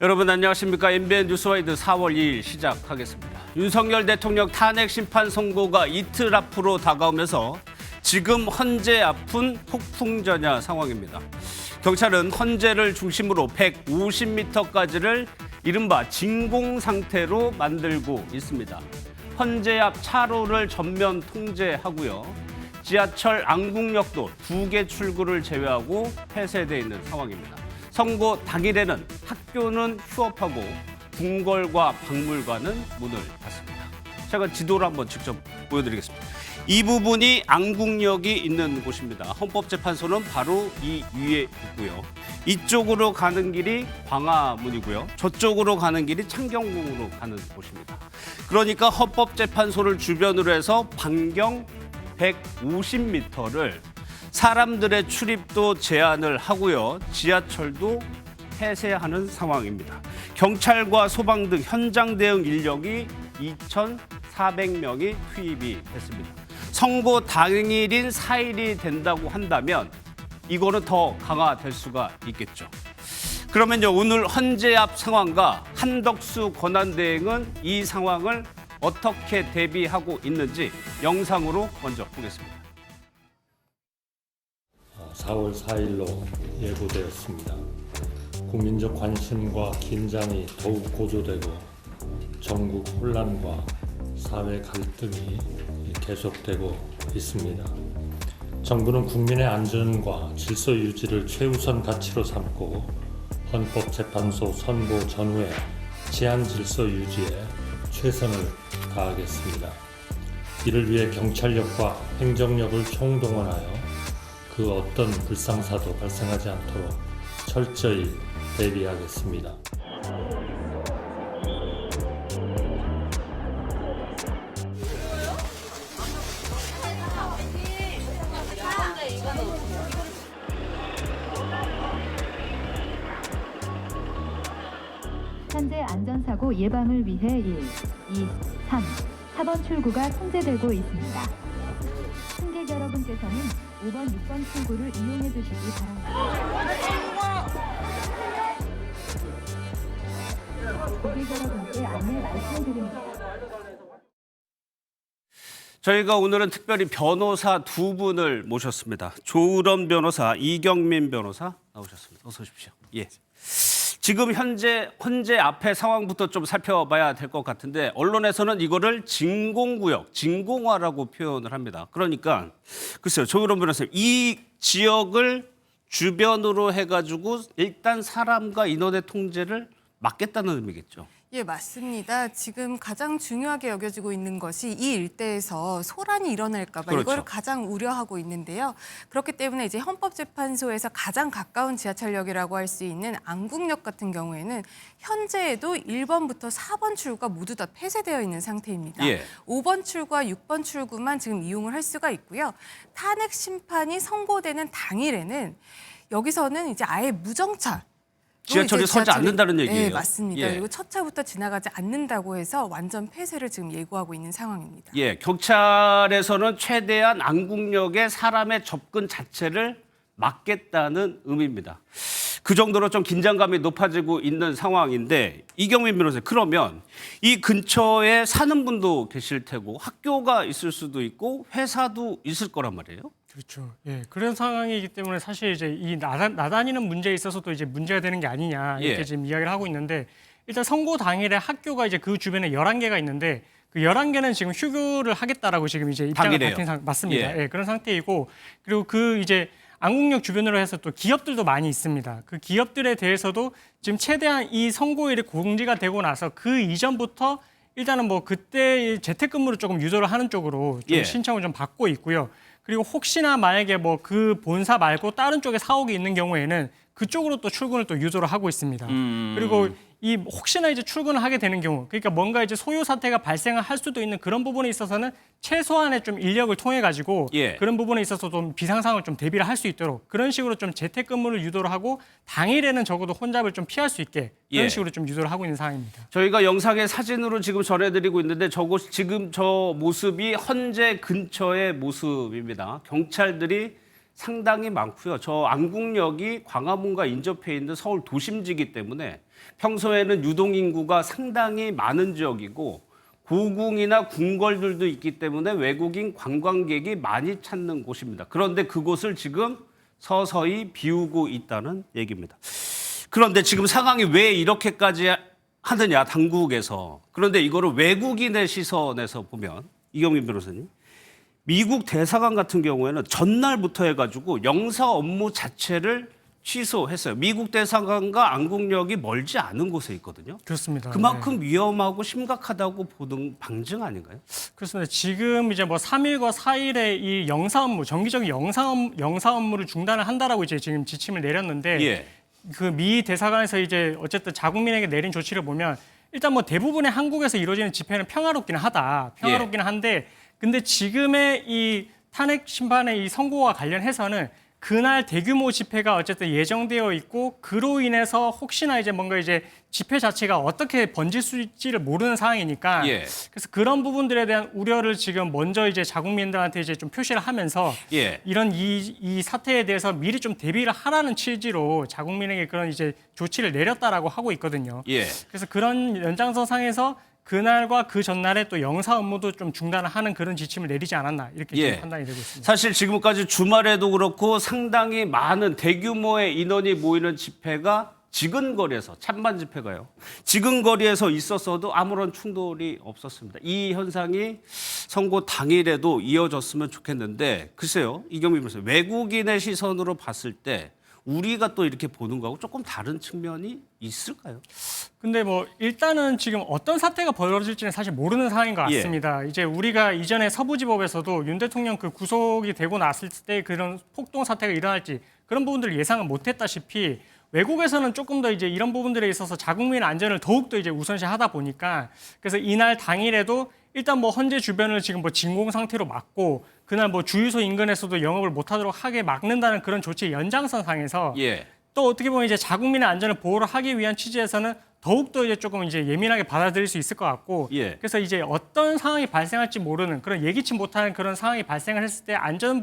여러분 안녕하십니까? MBN 뉴스와이드 4월 2일 시작하겠습니다. 윤석열 대통령 탄핵 심판 선고가 이틀 앞으로 다가오면서 지금 헌재 앞은 폭풍전야 상황입니다. 경찰은 헌재를 중심으로 150m까지를 이른바 진공 상태로 만들고 있습니다. 헌재 앞 차로를 전면 통제하고요. 지하철 안국역도 2개 출구를 제외하고 폐쇄되어 있는 상황입니다. 선고 당일에는 학교는 휴업하고 궁궐과 박물관은 문을 닫습니다. 제가 지도를 한번 직접 보여드리겠습니다. 이 부분이 안국역이 있는 곳입니다. 헌법재판소는 바로 이 위에 있고요. 이쪽으로 가는 길이 광화문이고요. 저쪽으로 가는 길이 창경궁으로 가는 곳입니다. 그러니까 헌법재판소를 주변으로 해서 반경 150m를 사람들의 출입도 제한을 하고요. 지하철도 폐쇄하는 상황입니다. 경찰과 소방 등 현장 대응 인력이 2,400명이 투입이 됐습니다. 선고 당일인 4일이 된다고 한다면 이거는 더 강화될 수가 있겠죠. 그러면요, 오늘 헌재 앞 상황과 한덕수 권한대행은 이 상황을 어떻게 대비하고 있는지 영상으로 먼저 보겠습니다. 4월 4일로 예고되었습니다. 국민적 관심과 긴장이 더욱 고조되고 전국 혼란과 사회 갈등이 계속되고 있습니다. 정부는 국민의 안전과 질서 유지를 최우선 가치로 삼고 헌법재판소 선고 전후에 제한 질서 유지에 최선을 다하겠습니다. 이를 위해 경찰력과 행정력을 총동원하여 그 어떤 불상사도 발생하지 않도록 철저히 대비하겠습니다. 현재 안전사고 예방을 위해 1, 2, 3, 4번 출구가 통제되고 있습니다. 승객 여러분께서는 5번, 6번 출구를 이용해 주시기 바랍니다. 고객 여러분께 안내 말씀드립니다. 저희가 오늘은 특별히 변호사 두 분을 모셨습니다. 조으론 변호사, 이경민 변호사 나오셨습니다. 어서 오십시오. 예. 지금 현재 헌재 앞의 상황부터 좀 살펴봐야 될 것 같은데 언론에서는 이거를 진공구역, 진공화라고 표현을 합니다. 그러니까 글쎄요, 조으론 변호사님, 이 지역을 주변으로 해가지고 일단 사람과 인원의 통제를 막겠다는 의미겠죠. 예, 맞습니다. 지금 가장 중요하게 여겨지고 있는 것이 이 일대에서 소란이 일어날까 봐 그렇죠. 이걸 가장 우려하고 있는데요. 그렇기 때문에 이제 헌법재판소에서 가장 가까운 지하철역이라고 할 수 있는 안국역 같은 경우에는 현재에도 1번부터 4번 출구가 모두 다 폐쇄되어 있는 상태입니다. 예. 5번 출구와 6번 출구만 지금 이용을 할 수가 있고요. 탄핵 심판이 선고되는 당일에는 여기서는 이제 아예 무정차 지하철이 서지 않는다는 얘기예요. 네, 맞습니다. 예. 그리고 첫 차부터 지나가지 않는다고 해서 완전 폐쇄를 지금 예고하고 있는 상황입니다. 예, 경찰에서는 최대한 안국역에 사람의 접근 자체를 막겠다는 의미입니다. 그 정도로 좀 긴장감이 높아지고 있는 상황인데 이경민 변호사, 그러면 이 근처에 사는 분도 계실 테고 학교가 있을 수도 있고 회사도 있을 거란 말이에요. 그렇죠. 예, 그런 상황이기 때문에 사실 이제 이 나다니는 문제에 있어서도 이제 문제가 되는 게 아니냐 이렇게 예. 지금 이야기를 하고 있는데, 일단 선고 당일에 학교가 이제 그 주변에 11개가 있는데 그 11개는 지금 휴교를 하겠다라고 지금 이제 입장을 당일에요. 밝힌 상태 맞습니다. 예. 예, 그런 상태이고, 그리고 그 이제 안국역 주변으로 해서 또 기업들도 많이 있습니다. 그 기업들에 대해서도 지금 최대한 이 선고일이 공지가 되고 나서 그 이전부터 일단은 뭐 그때 재택근무를 조금 유도를 하는 쪽으로 좀 예. 신청을 좀 받고 있고요. 그리고 혹시나 만약에 뭐 그 본사 말고 다른 쪽에 사옥이 있는 경우에는 그쪽으로 또 출근을 또 유도를 하고 있습니다. 그리고 이 혹시나 이제 출근을 하게 되는 경우, 그러니까 뭔가 이제 소요 사태가 발생을 할 수도 있는 그런 부분에 있어서는 최소한의 좀 인력을 통해 가지고 예. 그런 부분에 있어서 좀 비상상을 좀 대비를 할 수 있도록 그런 식으로 좀 재택근무를 유도를 하고 당일에는 적어도 혼잡을 좀 피할 수 있게 그런 예. 식으로 좀 유도를 하고 있는 상황입니다. 저희가 영상의 사진으로 지금 전해드리고 있는데 저곳 지금 저 모습이 헌재 근처의 모습입니다. 경찰들이 상당히 많고요. 저 안국역이 광화문과 인접해 있는 서울 도심지기 때문에 평소에는 유동인구가 상당히 많은 지역이고 고궁이나 궁궐들도 있기 때문에 외국인 관광객이 많이 찾는 곳입니다. 그런데 그곳을 지금 서서히 비우고 있다는 얘기입니다. 그런데 지금 상황이 왜 이렇게까지 하느냐, 당국에서. 그런데 이거를 외국인의 시선에서 보면, 이경민 변호사님, 미국 대사관 같은 경우에는 전날부터 해가지고 영사 업무 자체를 취소했어요. 미국 대사관과 안국역이 멀지 않은 곳에 있거든요. 그렇습니다. 그만큼 위험하고 심각하다고 보는 방증 아닌가요? 그렇습니다. 지금 이제 뭐 3일과 4일에 이 영사 업무, 정기적인 영사 업무를 중단을 한다라고 이제 지금 지침을 내렸는데 예. 그 미 대사관에서 이제 어쨌든 자국민에게 내린 조치를 보면 일단 뭐 대부분의 한국에서 이루어지는 집회는 평화롭기는 하다. 평화롭기는 한데 근데 지금의 이 탄핵 심판의 이 선고와 관련해서는 그날 대규모 집회가 어쨌든 예정되어 있고 그로 인해서 혹시나 이제 뭔가 이제 집회 자체가 어떻게 번질 수 있지를 모르는 상황이니까 예. 그래서 그런 부분들에 대한 우려를 지금 먼저 이제 자국민들한테 이제 좀 표시를 하면서 예. 이런 이 사태에 대해서 미리 좀 대비를 하라는 취지로 자국민에게 그런 이제 조치를 내렸다라고 하고 있거든요. 예. 그래서 그런 연장선상에서 그날과 그 전날에 또 영사 업무도 좀 중단을 하는 그런 지침을 내리지 않았나 이렇게 예. 지금 판단이 되고 있습니다. 사실 지금까지 주말에도 그렇고 상당히 많은 대규모의 인원이 모이는 집회가 지근거리에서, 찬반 집회가요. 지근거리에서 있었어도 아무런 충돌이 없었습니다. 이 현상이 선고 당일에도 이어졌으면 좋겠는데 글쎄요. 이경민 변호사, 외국인의 시선으로 봤을 때 우리가 또 이렇게 보는 거하고 조금 다른 측면이 있을까요? 근데 뭐 일단은 지금 어떤 사태가 벌어질지는 사실 모르는 상황인 것 같습니다. 이제 우리가 이전에 서부지법에서도 윤 대통령 그 구속이 되고 났을 때 그런 폭동 사태가 일어날지 그런 부분들을 예상을 못했다시피 외국에서는 조금 더 이제 이런 부분들에 있어서 자국민 안전을 더욱더 이제 우선시하다 보니까 그래서 이날 당일에도 일단 뭐 헌재 주변을 지금 뭐 진공 상태로 막고 그날 뭐 주유소 인근에서도 영업을 못하도록 하게 막는다는 그런 조치 연장선상에서 예. 또 어떻게 보면 이제 자국민의 안전을 보호를 하기 위한 취지에서는 더욱더 이제 조금 이제 예민하게 받아들일 수 있을 것 같고 예. 그래서 이제 어떤 상황이 발생할지 모르는 그런 예기치 못하는 그런 상황이 발생을 했을 때 안전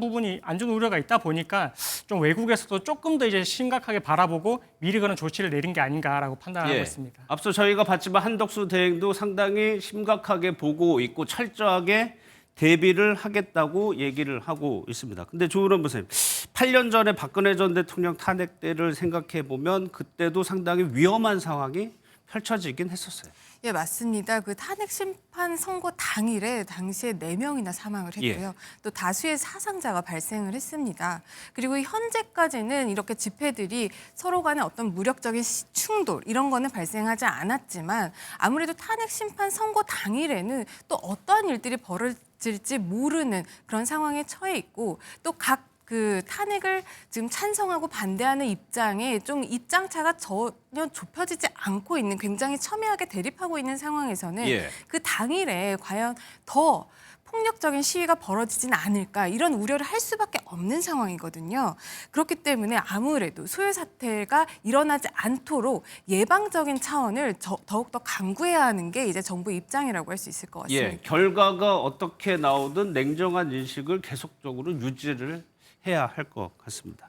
우려가 있다 보니까 좀 외국에서도 조금 더 이제 심각하게 바라보고 미리 그런 조치를 내린 게 아닌가라고 판단하고 예. 있습니다. 앞서 저희가 봤지만 한덕수 대행도 상당히 심각하게 보고 있고 철저하게 대비를 하겠다고 얘기를 하고 있습니다. 근데 조은원 변호사님, 8년 전에 박근혜 전 대통령 탄핵 때를 생각해 보면 그때도 상당히 위험한 상황이 펼쳐지긴 했었어요. 예, 맞습니다. 그 탄핵 심판 선고 당일에 당시에 4명이나 사망을 했고요. 또 다수의 사상자가 발생을 했습니다. 그리고 현재까지는 이렇게 집회들이 서로 간에 어떤 무력적인 충돌 이런 거는 발생하지 않았지만 아무래도 탄핵 심판 선고 당일에는 또 어떠한 일들이 벌어질지 모르는 그런 상황에 처해 있고 또 각 그 탄핵을 지금 찬성하고 반대하는 입장에 좀 입장차가 전혀 좁혀지지 않고 있는 굉장히 첨예하게 대립하고 있는 상황에서는 예. 그 당일에 과연 더 폭력적인 시위가 벌어지진 않을까 이런 우려를 할 수밖에 없는 상황이거든요. 그렇기 때문에 아무래도 소요 사태가 일어나지 않도록 예방적인 차원을 더욱더 강구해야 하는 게 이제 정부 입장이라고 할 수 있을 것 같습니다. 예, 결과가 어떻게 나오든 냉정한 인식을 계속적으로 유지를 해야 할 것 같습니다.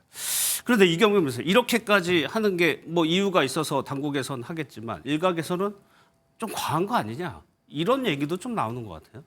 그런데 이경민 변호사, 이렇게까지 하는 게 뭐 이유가 있어서 당국에서는 하겠지만 일각에서는 좀 과한 거 아니냐 이런 얘기도 좀 나오는 것 같아요.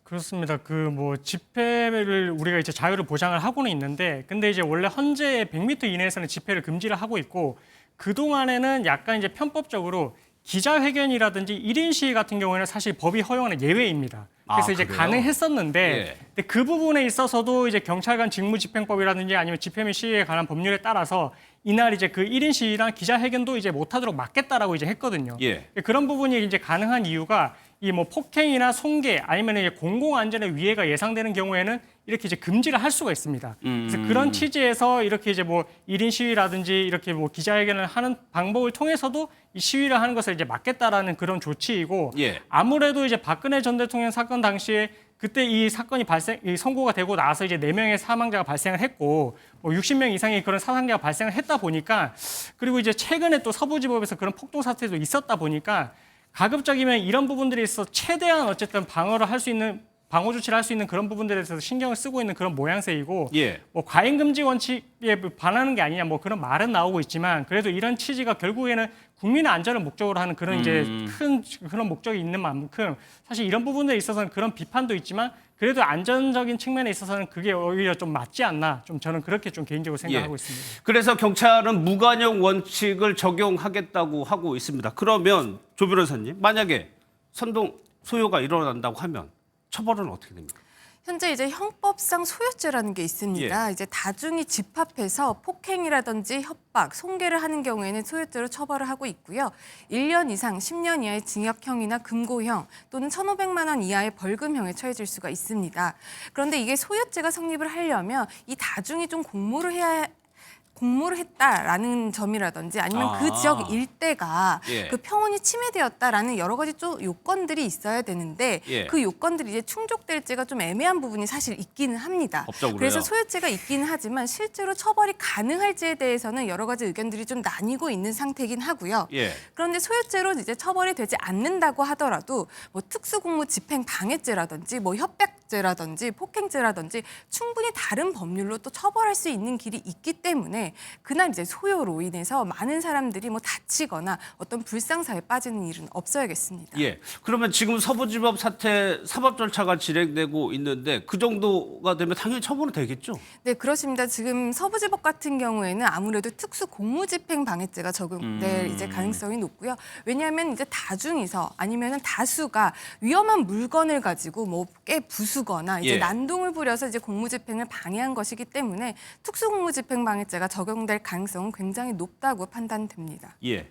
그렇습니다. 그 뭐 집회를 우리가 이제 자유를 보장을 하고는 있는데 근데 이제 원래 헌재 100m 이내에서는 집회를 금지를 하고 있고 그동안에는 약간 이제 편법적으로 기자회견이라든지 1인 시위 같은 경우에는 사실 법이 허용하는 예외입니다. 그래서 이제 그래요? 가능했었는데 예. 근데 그 부분에 있어서도 이제 경찰관 직무집행법이라든지 아니면 집회 및 시위에 관한 법률에 따라서 이날 이제 그 1인 시위랑 기자회견도 이제 못하도록 막겠다라고 이제 했거든요. 예. 그런 부분이 이제 가능한 이유가 이 뭐 폭행이나 손괴 아니면 이제 공공 안전의 위해가 예상되는 경우에는 이렇게 이제 금지를 할 수가 있습니다. 그래서 그런 취지에서 이렇게 이제 뭐 1인 시위라든지 이렇게 뭐 기자회견을 하는 방법을 통해서도 이 시위를 하는 것을 이제 막겠다라는 그런 조치이고 예. 아무래도 이제 박근혜 전 대통령 사건 당시에 그때 이 사건이 이 선고가 되고 나서 이제 4명의 사망자가 발생을 했고 뭐 60명 이상의 그런 사상자가 발생을 했다 보니까 그리고 이제 최근에 또 서부지법에서 그런 폭동 사태도 있었다 보니까 가급적이면 이런 부분들에 있어서 최대한 어쨌든 방어를 할 수 있는 방어 조치를 할 수 있는 그런 부분들에 대해서 신경을 쓰고 있는 그런 모양새이고 예. 뭐 과잉 금지 원칙에 반하는 게 아니냐 뭐 그런 말은 나오고 있지만 그래도 이런 취지가 결국에는 국민의 안전을 목적으로 하는 그런 이제 큰 그런 목적이 있는 만큼 사실 이런 부분에 있어서는 그런 비판도 있지만 그래도 안전적인 측면에 있어서는 그게 오히려 좀 맞지 않나 좀 저는 그렇게 좀 개인적으로 생각하고 있습니다. 그래서 경찰은 무관용 원칙을 적용하겠다고 하고 있습니다. 그러면 조 변호사님, 만약에 선동 소요가 일어난다고 하면 처벌은 어떻게 됩니까? 현재 이제 형법상 소유죄라는 게 있습니다. 이제 다중이 집합해서 폭행이라든지 협박, 손괴를 하는 경우에는 소유죄로 처벌을 하고 있고요. 1년 이상 10년 이하의 징역형이나 금고형 또는 1,500만 원 이하의 벌금형에 처해질 수가 있습니다. 그런데 이게 소유죄가 성립을 하려면 이 다중이 좀 공모를 했다라는 점이라든지 아니면 그 지역 일대가 예. 그 평온이 침해되었다라는 여러 가지 좀 요건들이 있어야 되는데 예. 그 요건들이 이제 충족될지가 좀 애매한 부분이 사실 있기는 합니다. 법적으로요? 그래서 소유죄가 있기는 하지만 실제로 처벌이 가능할지에 대해서는 여러 가지 의견들이 좀 나뉘고 있는 상태이긴 하고요. 예. 그런데 소유죄로 이제 처벌이 되지 않는다고 하더라도 뭐 특수공무 집행 방해죄라든지 뭐 협박죄라든지 폭행죄라든지 충분히 다른 법률로 또 처벌할 수 있는 길이 있기 때문에 그날 이제 소요로 인해서 많은 사람들이 뭐 다치거나 어떤 불상사에 빠지는 일은 없어야겠습니다. 예. 그러면 지금 서부지법 사태 사법 절차가 진행되고 있는데 그 정도가 되면 당연히 처벌은 되겠죠? 네, 그렇습니다. 지금 서부지법 같은 경우에는 아무래도 특수 공무집행 방해죄가 적용될 이제 가능성이 높고요. 왜냐하면 이제 다중이서 아니면은 다수가 위험한 물건을 가지고 뭐 깨 부수거나 이제 예. 난동을 부려서 이제 공무집행을 방해한 것이기 때문에 특수 공무집행 방해죄가 적용될 가능성은 굉장히 높다고 판단됩니다. 예.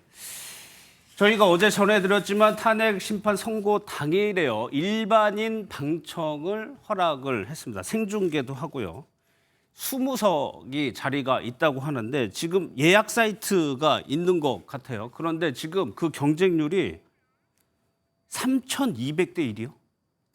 저희가 어제 전해드렸지만 탄핵 심판 선고 당일에요. 일반인 방청을 허락을 했습니다. 생중계도 하고요. 20석이 자리가 있다고 하는데 지금 예약 사이트가 있는 것 같아요. 그런데 지금 그 경쟁률이 3,200대 1이요?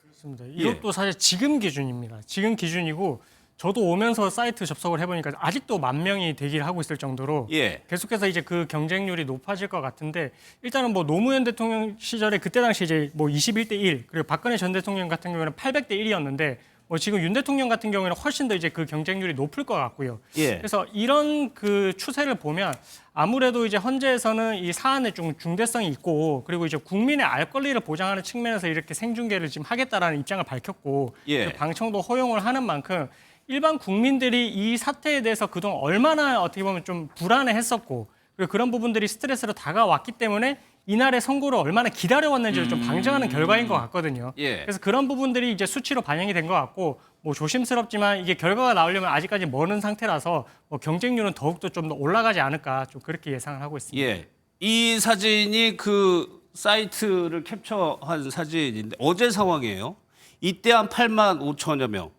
그렇습니다. 이것도 사실 지금 기준입니다. 지금 기준이고 저도 오면서 사이트 접속을 해보니까 아직도 10,000명이 대기를 하고 있을 정도로 예. 계속해서 이제 그 경쟁률이 높아질 것 같은데 일단은 뭐 노무현 대통령 시절에 그때 당시 이제 뭐 21대 1 그리고 박근혜 전 대통령 같은 경우에는 800대 1이었는데 뭐 지금 윤 대통령 같은 경우에는 훨씬 더 이제 그 경쟁률이 높을 것 같고요. 예. 그래서 이런 그 추세를 보면 아무래도 이제 헌재에서는 이 사안의 좀 중대성이 있고 그리고 이제 국민의 알 권리를 보장하는 측면에서 이렇게 생중계를 지금 하겠다라는 입장을 밝혔고 예. 그리고 방청도 허용을 하는 만큼 일반 국민들이 이 사태에 대해서 그동안 얼마나 어떻게 보면 좀 불안해했었고 그리고 그런 부분들이 스트레스로 다가왔기 때문에 이날의 선고를 얼마나 기다려왔는지를 좀 방증하는 결과인 것 같거든요. 예. 그래서 그런 부분들이 이제 수치로 반영이 된 것 같고 뭐 조심스럽지만 이게 결과가 나오려면 아직까지 먼 상태라서 뭐 경쟁률은 더욱더 좀 더 올라가지 않을까 좀 그렇게 예상을 하고 있습니다. 예. 이 사진이 그 사이트를 캡처한 사진인데 어제 상황이에요. 이때 한 85,000여 명.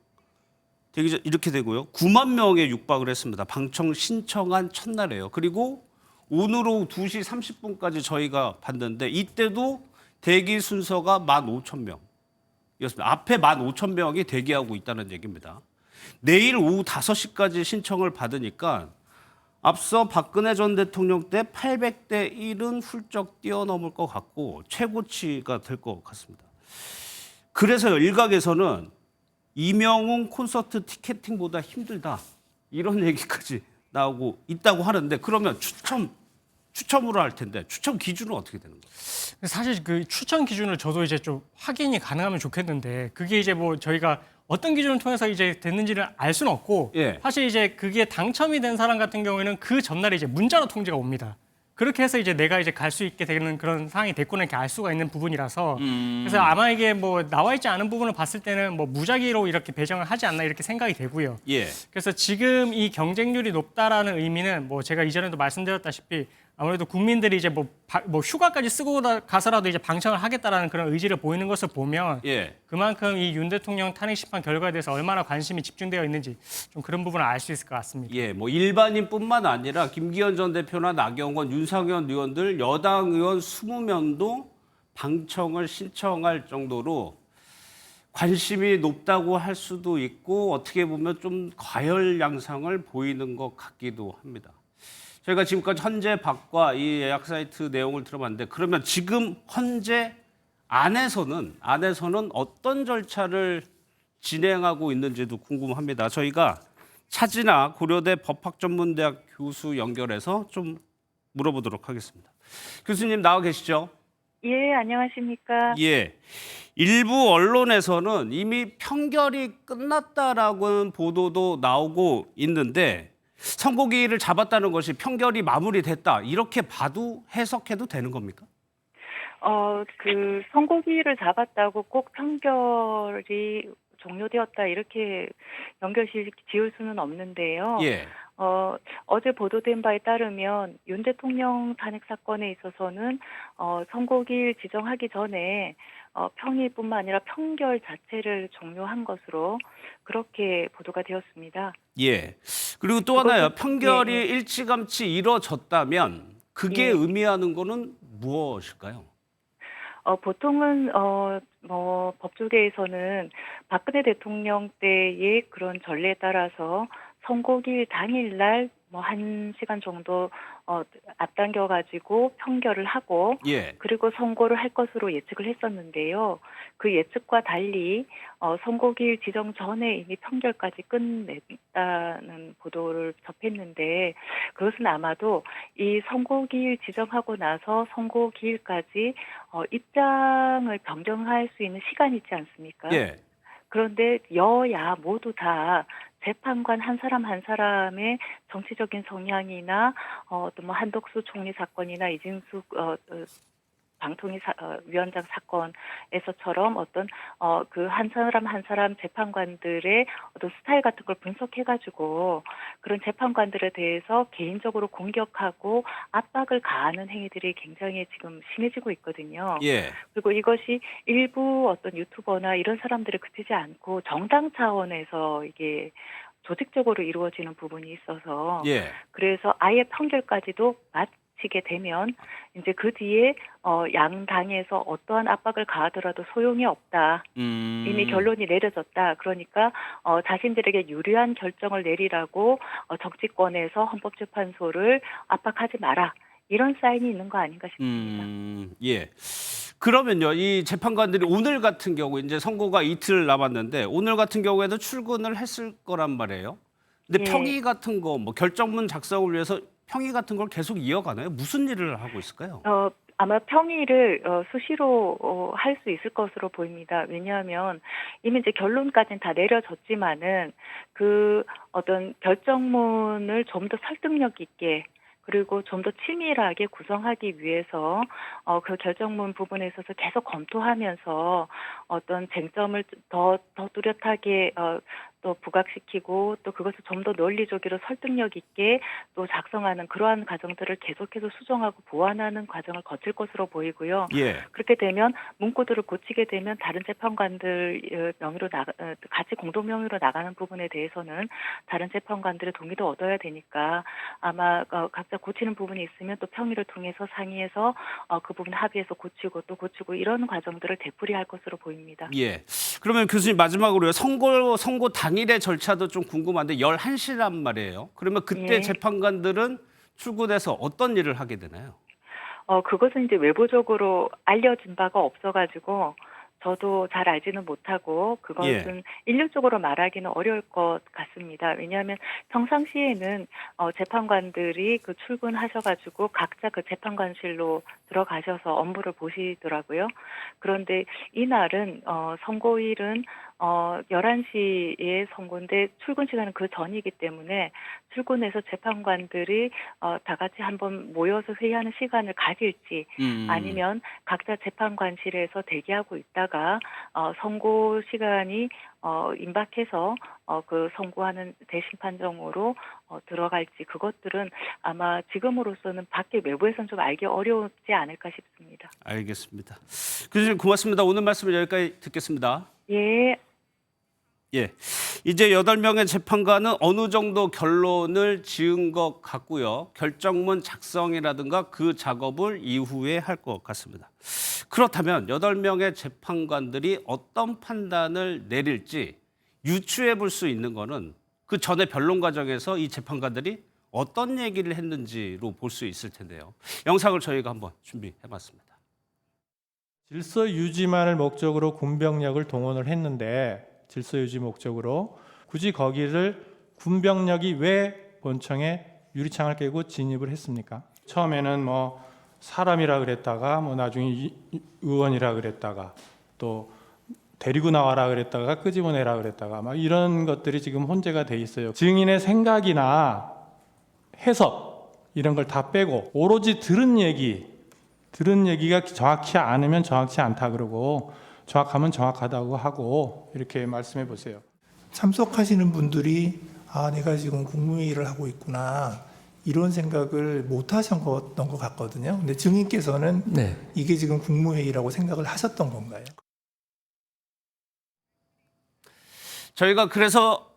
되게 이렇게 되고요. 9만 명에 육박을 했습니다. 방청 신청한 첫날이에요. 그리고 오늘 오후 2시 30분까지 저희가 봤는데 이때도 대기 순서가 15,000명이었습니다. 앞에 15,000명이 대기하고 있다는 얘기입니다. 내일 오후 5시까지 신청을 받으니까 앞서 박근혜 전 대통령 때 800대 1은 훌쩍 뛰어넘을 것 같고 최고치가 될 것 같습니다. 그래서 일각에서는 이명웅 콘서트 티켓팅보다 힘들다 이런 얘기까지 나오고 있다고 하는데 그러면 추첨으로 할 텐데 추첨 기준은 어떻게 되는 거예요? 사실 그 추천 기준을 저도 이제 좀 확인이 가능하면 좋겠는데 그게 이제 뭐 저희가 어떤 기준을 통해서 이제 됐는지를 알 수는 없고 예. 사실 이제 그게 당첨이 된 사람 같은 경우에는 그 전날에 이제 문자로 통지가 옵니다. 그렇게 해서 이제 내가 이제 갈 수 있게 되는 그런 상황이 됐구나 이렇게 알 수가 있는 부분이라서 그래서 아마 이게 뭐 나와 있지 않은 부분을 봤을 때는 뭐 무작위로 이렇게 배정을 하지 않나 이렇게 생각이 되고요. 예. 그래서 지금 이 경쟁률이 높다라는 의미는 뭐 제가 이전에도 말씀드렸다시피 아무래도 국민들이 이제 뭐 휴가까지 쓰고 가서라도 이제 방청을 하겠다라는 그런 의지를 보이는 것을 보면 예. 그만큼 이 윤 대통령 탄핵 심판 결과에 대해서 얼마나 관심이 집중되어 있는지 좀 그런 부분을 알 수 있을 것 같습니다. 예, 뭐 일반인뿐만 아니라 김기현 전 대표나 나경원, 윤상현 의원들 여당 의원 20명도 방청을 신청할 정도로 관심이 높다고 할 수도 있고 어떻게 보면 좀 과열 양상을 보이는 것 같기도 합니다. 저희가 지금까지 헌재 밖과 이 예약 사이트 내용을 들어봤는데 그러면 지금 헌재 안에서는 어떤 절차를 진행하고 있는지도 궁금합니다. 저희가 차진아 고려대 법학전문대학 교수 연결해서 좀 물어보도록 하겠습니다. 교수님 나와 계시죠? 예, 안녕하십니까. 예. 일부 언론에서는 이미 판결이 끝났다라는 보도도 나오고 있는데 선고기일을 잡았다는 것이 판결이 마무리됐다 이렇게 봐도 해석해도 되는 겁니까? 그 선고기일을 잡았다고 꼭 판결이 종료되었다 이렇게 연결시 지을 수는 없는데요. 예. 어제 보도된 바에 따르면 윤 대통령 탄핵 사건에 있어서는 선고기일 지정하기 전에 평의뿐만 아니라 판결 자체를 종료한 것으로 그렇게 보도가 되었습니다. 예. 그리고 또 하나요. 판결이 예, 예. 일찌감치 이뤄졌다면 그게 예. 의미하는 거는 무엇일까요? 보통은 법조계에서는 박근혜 대통령 때의 그런 전례에 따라서 선고기일 당일날 1시간 정도 앞당겨 가지고 판결을 하고 예. 그리고 선고를 할 것으로 예측을 했었는데요. 그 예측과 달리 선고기일 지정 전에 이미 판결까지 끝냈다는 보도를 접했는데 그것은 아마도 이 선고기일 지정하고 나서 선고기일까지 입장을 변경할 수 있는 시간이 있지 않습니까? 예. 그런데 여야 모두 다 재판관 한 사람 한 사람의 정치적인 성향이나 또 한덕수 총리 사건이나 이진숙 방통위 위원장 사건에서처럼 어떤 그 한 사람 한 사람 재판관들의 어떤 스타일 같은 걸 분석해가지고 그런 재판관들에 대해서 개인적으로 공격하고 압박을 가하는 행위들이 굉장히 지금 심해지고 있거든요. 예. 그리고 이것이 일부 어떤 유튜버나 이런 사람들에 그치지 않고 정당 차원에서 이게 조직적으로 이루어지는 부분이 있어서 예. 그래서 아예 판결까지도 마치게 되면 이제 그 뒤에 양당에서 어떠한 압박을 가하더라도 소용이 없다. 이미 결론이 내려졌다. 그러니까 자신들에게 유리한 결정을 내리라고 정치권에서 헌법재판소를 압박하지 마라. 이런 사인이 있는 거 아닌가 싶습니다. 예. 그러면요, 이 재판관들이 오늘 같은 경우 이제 선고가 이틀 남았는데 오늘 같은 경우에도 출근을 했을 거란 말이에요. 근데 예. 평의 같은 거, 결정문 작성을 위해서 평의 같은 걸 계속 이어가나요? 무슨 일을 하고 있을까요? 아마 평의를 수시로 할 수 있을 것으로 보입니다. 왜냐하면 이미 이제 결론까지는 다 내려졌지만은 그 어떤 결정문을 좀 더 설득력 있게 그리고 좀 더 치밀하게 구성하기 위해서 그 결정문 부분에 있어서 계속 검토하면서 어떤 쟁점을 더 뚜렷하게 또 부각시키고 또 그것을 좀 더 논리적으로 설득력 있게 또 작성하는 그러한 과정들을 계속해서 수정하고 보완하는 과정을 거칠 것으로 보이고요. 예. 그렇게 되면 문구들을 고치게 되면 다른 재판관들 명의로 같이 공동 명의로 나가는 부분에 대해서는 다른 재판관들의 동의도 얻어야 되니까 아마 각자 고치는 부분이 있으면 또 평의를 통해서 상의해서 그 부분 합의해서 고치고 또 고치고 이런 과정들을 되풀이할 것으로 보입니다. 예. 그러면 교수님 마지막으로요. 선고 당일의 절차도 좀 궁금한데 11시란 말이에요. 그러면 그때 예. 재판관들은 출근해서 어떤 일을 하게 되나요? 그것은 이제 외부적으로 알려진 바가 없어가지고 저도 잘 알지는 못하고 그것은 일률적으로 말하기는 어려울 것 같습니다. 왜냐하면 평상시에는 재판관들이 그 출근하셔가지고 각자 그 재판관실로 들어가셔서 업무를 보시더라고요. 그런데 이날은 선고일은 11시에 선고인데 출근 시간은 그 전이기 때문에 출근해서 재판관들이 다 같이 한번 모여서 회의하는 시간을 가질지 아니면 각자 재판관실에서 대기하고 있다가 선고 시간이 임박해서 그 선고하는 대심 판정으로 들어갈지 그것들은 아마 지금으로서는 밖에 외부에서는 좀 알기 어려우지 않을까 싶습니다. 알겠습니다. 교수님 고맙습니다. 오늘 말씀을 여기까지 듣겠습니다. 예. 예. 이제 8명의 재판관은 어느 정도 결론을 지은 것 같고요. 결정문 작성이라든가 그 작업을 이후에 할 것 같습니다. 그렇다면 8명의 재판관들이 어떤 판단을 내릴지 유추해 볼 수 있는 거는 그 전에 변론 과정에서 이 재판관들이 어떤 얘기를 했는지로 볼 수 있을 텐데요. 영상을 저희가 한번 준비해 봤습니다. 질서 유지만을 목적으로 군병력을 동원을 했는데 질서 유지 목적으로 굳이 거기를 군병력이 왜 본청에 유리창을 깨고 진입을 했습니까? 처음에는 뭐 사람이라 그랬다가 뭐 나중에 의원이라 그랬다가 또 데리고 나와라 그랬다가 끄집어내라 그랬다가 막 이런 것들이 지금 혼재가 돼 있어요. 증인의 생각이나 해석 이런 걸 다 빼고 오로지 들은 얘기가 정확히 않으면 정확치 않다 그러고 정확하면 정확하다고 하고 이렇게 말씀해 보세요. 참석하시는 분들이 아, 내가 지금 국무회의를 하고 있구나 이런 생각을 못 하셨던 것 같거든요. 근데 증인께서는 이게 지금 국무회의라고 생각을 하셨던 건가요? 저희가 그래서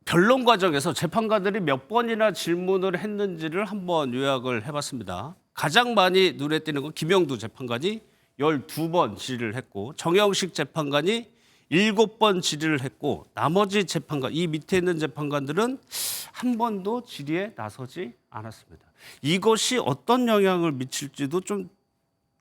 변론 과정에서 재판관들이 몇 번이나 질문을 했는지를 한번 요약을 해봤습니다. 가장 많이 눈에 띄는 건 김영두 재판관이 12번 질의를 했고 정영식 재판관이 7번 질의를 했고 나머지 재판관, 이 밑에 있는 재판관들은 한 번도 질의에 나서지 않았습니다. 이것이 어떤 영향을 미칠지도 좀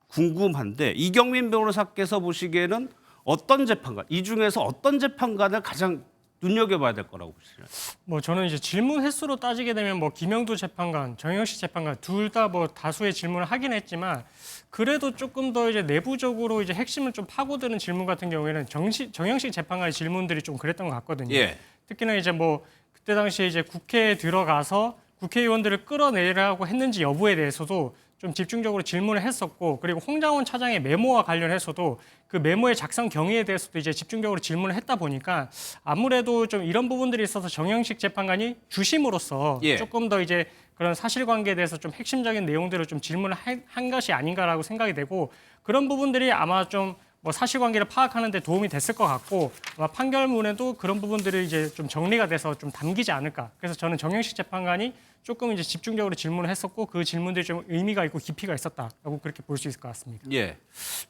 궁금한데 이경민 변호사께서 보시기에는 어떤 재판관, 이 중에서 어떤 재판관을 가장 눈여겨봐야 될 거라고 보시나요? 뭐 저는 이제 질문 횟수로 따지게 되면 뭐 김영두 재판관, 정영식 재판관 둘 다 뭐 다수의 질문을 하긴 했지만 그래도 조금 더 이제 내부적으로 이제 핵심을 좀 파고드는 질문 같은 경우에는 정영식 재판관의 질문들이 좀 그랬던 것 같거든요. 예. 특히나 이제 뭐 그때 당시에 이제 국회에 들어가서 국회의원들을 끌어내라고 했는지 여부에 대해서도 좀 집중적으로 질문을 했었고 그리고 홍장원 차장의 메모와 관련해서도 그 메모의 작성 경위에 대해서도 이제 집중적으로 질문을 했다 보니까 아무래도 좀 이런 부분들이 있어서 정영식 재판관이 주심으로서 예. 조금 더 이제 그런 사실관계에 대해서 좀 핵심적인 내용들을 좀 질문을 한 것이 아닌가라고 생각이 되고 그런 부분들이 아마 좀 뭐 사실관계를 파악하는 데 도움이 됐을 것 같고 아마 판결문에도 그런 부분들이 이제 좀 정리가 돼서 좀 담기지 않을까. 그래서 저는 정영식 재판관이 조금 이제 집중적으로 질문을 했었고 그 질문들이 좀 의미가 있고 깊이가 있었다라고 그렇게 볼 수 있을 것 같습니다. 예.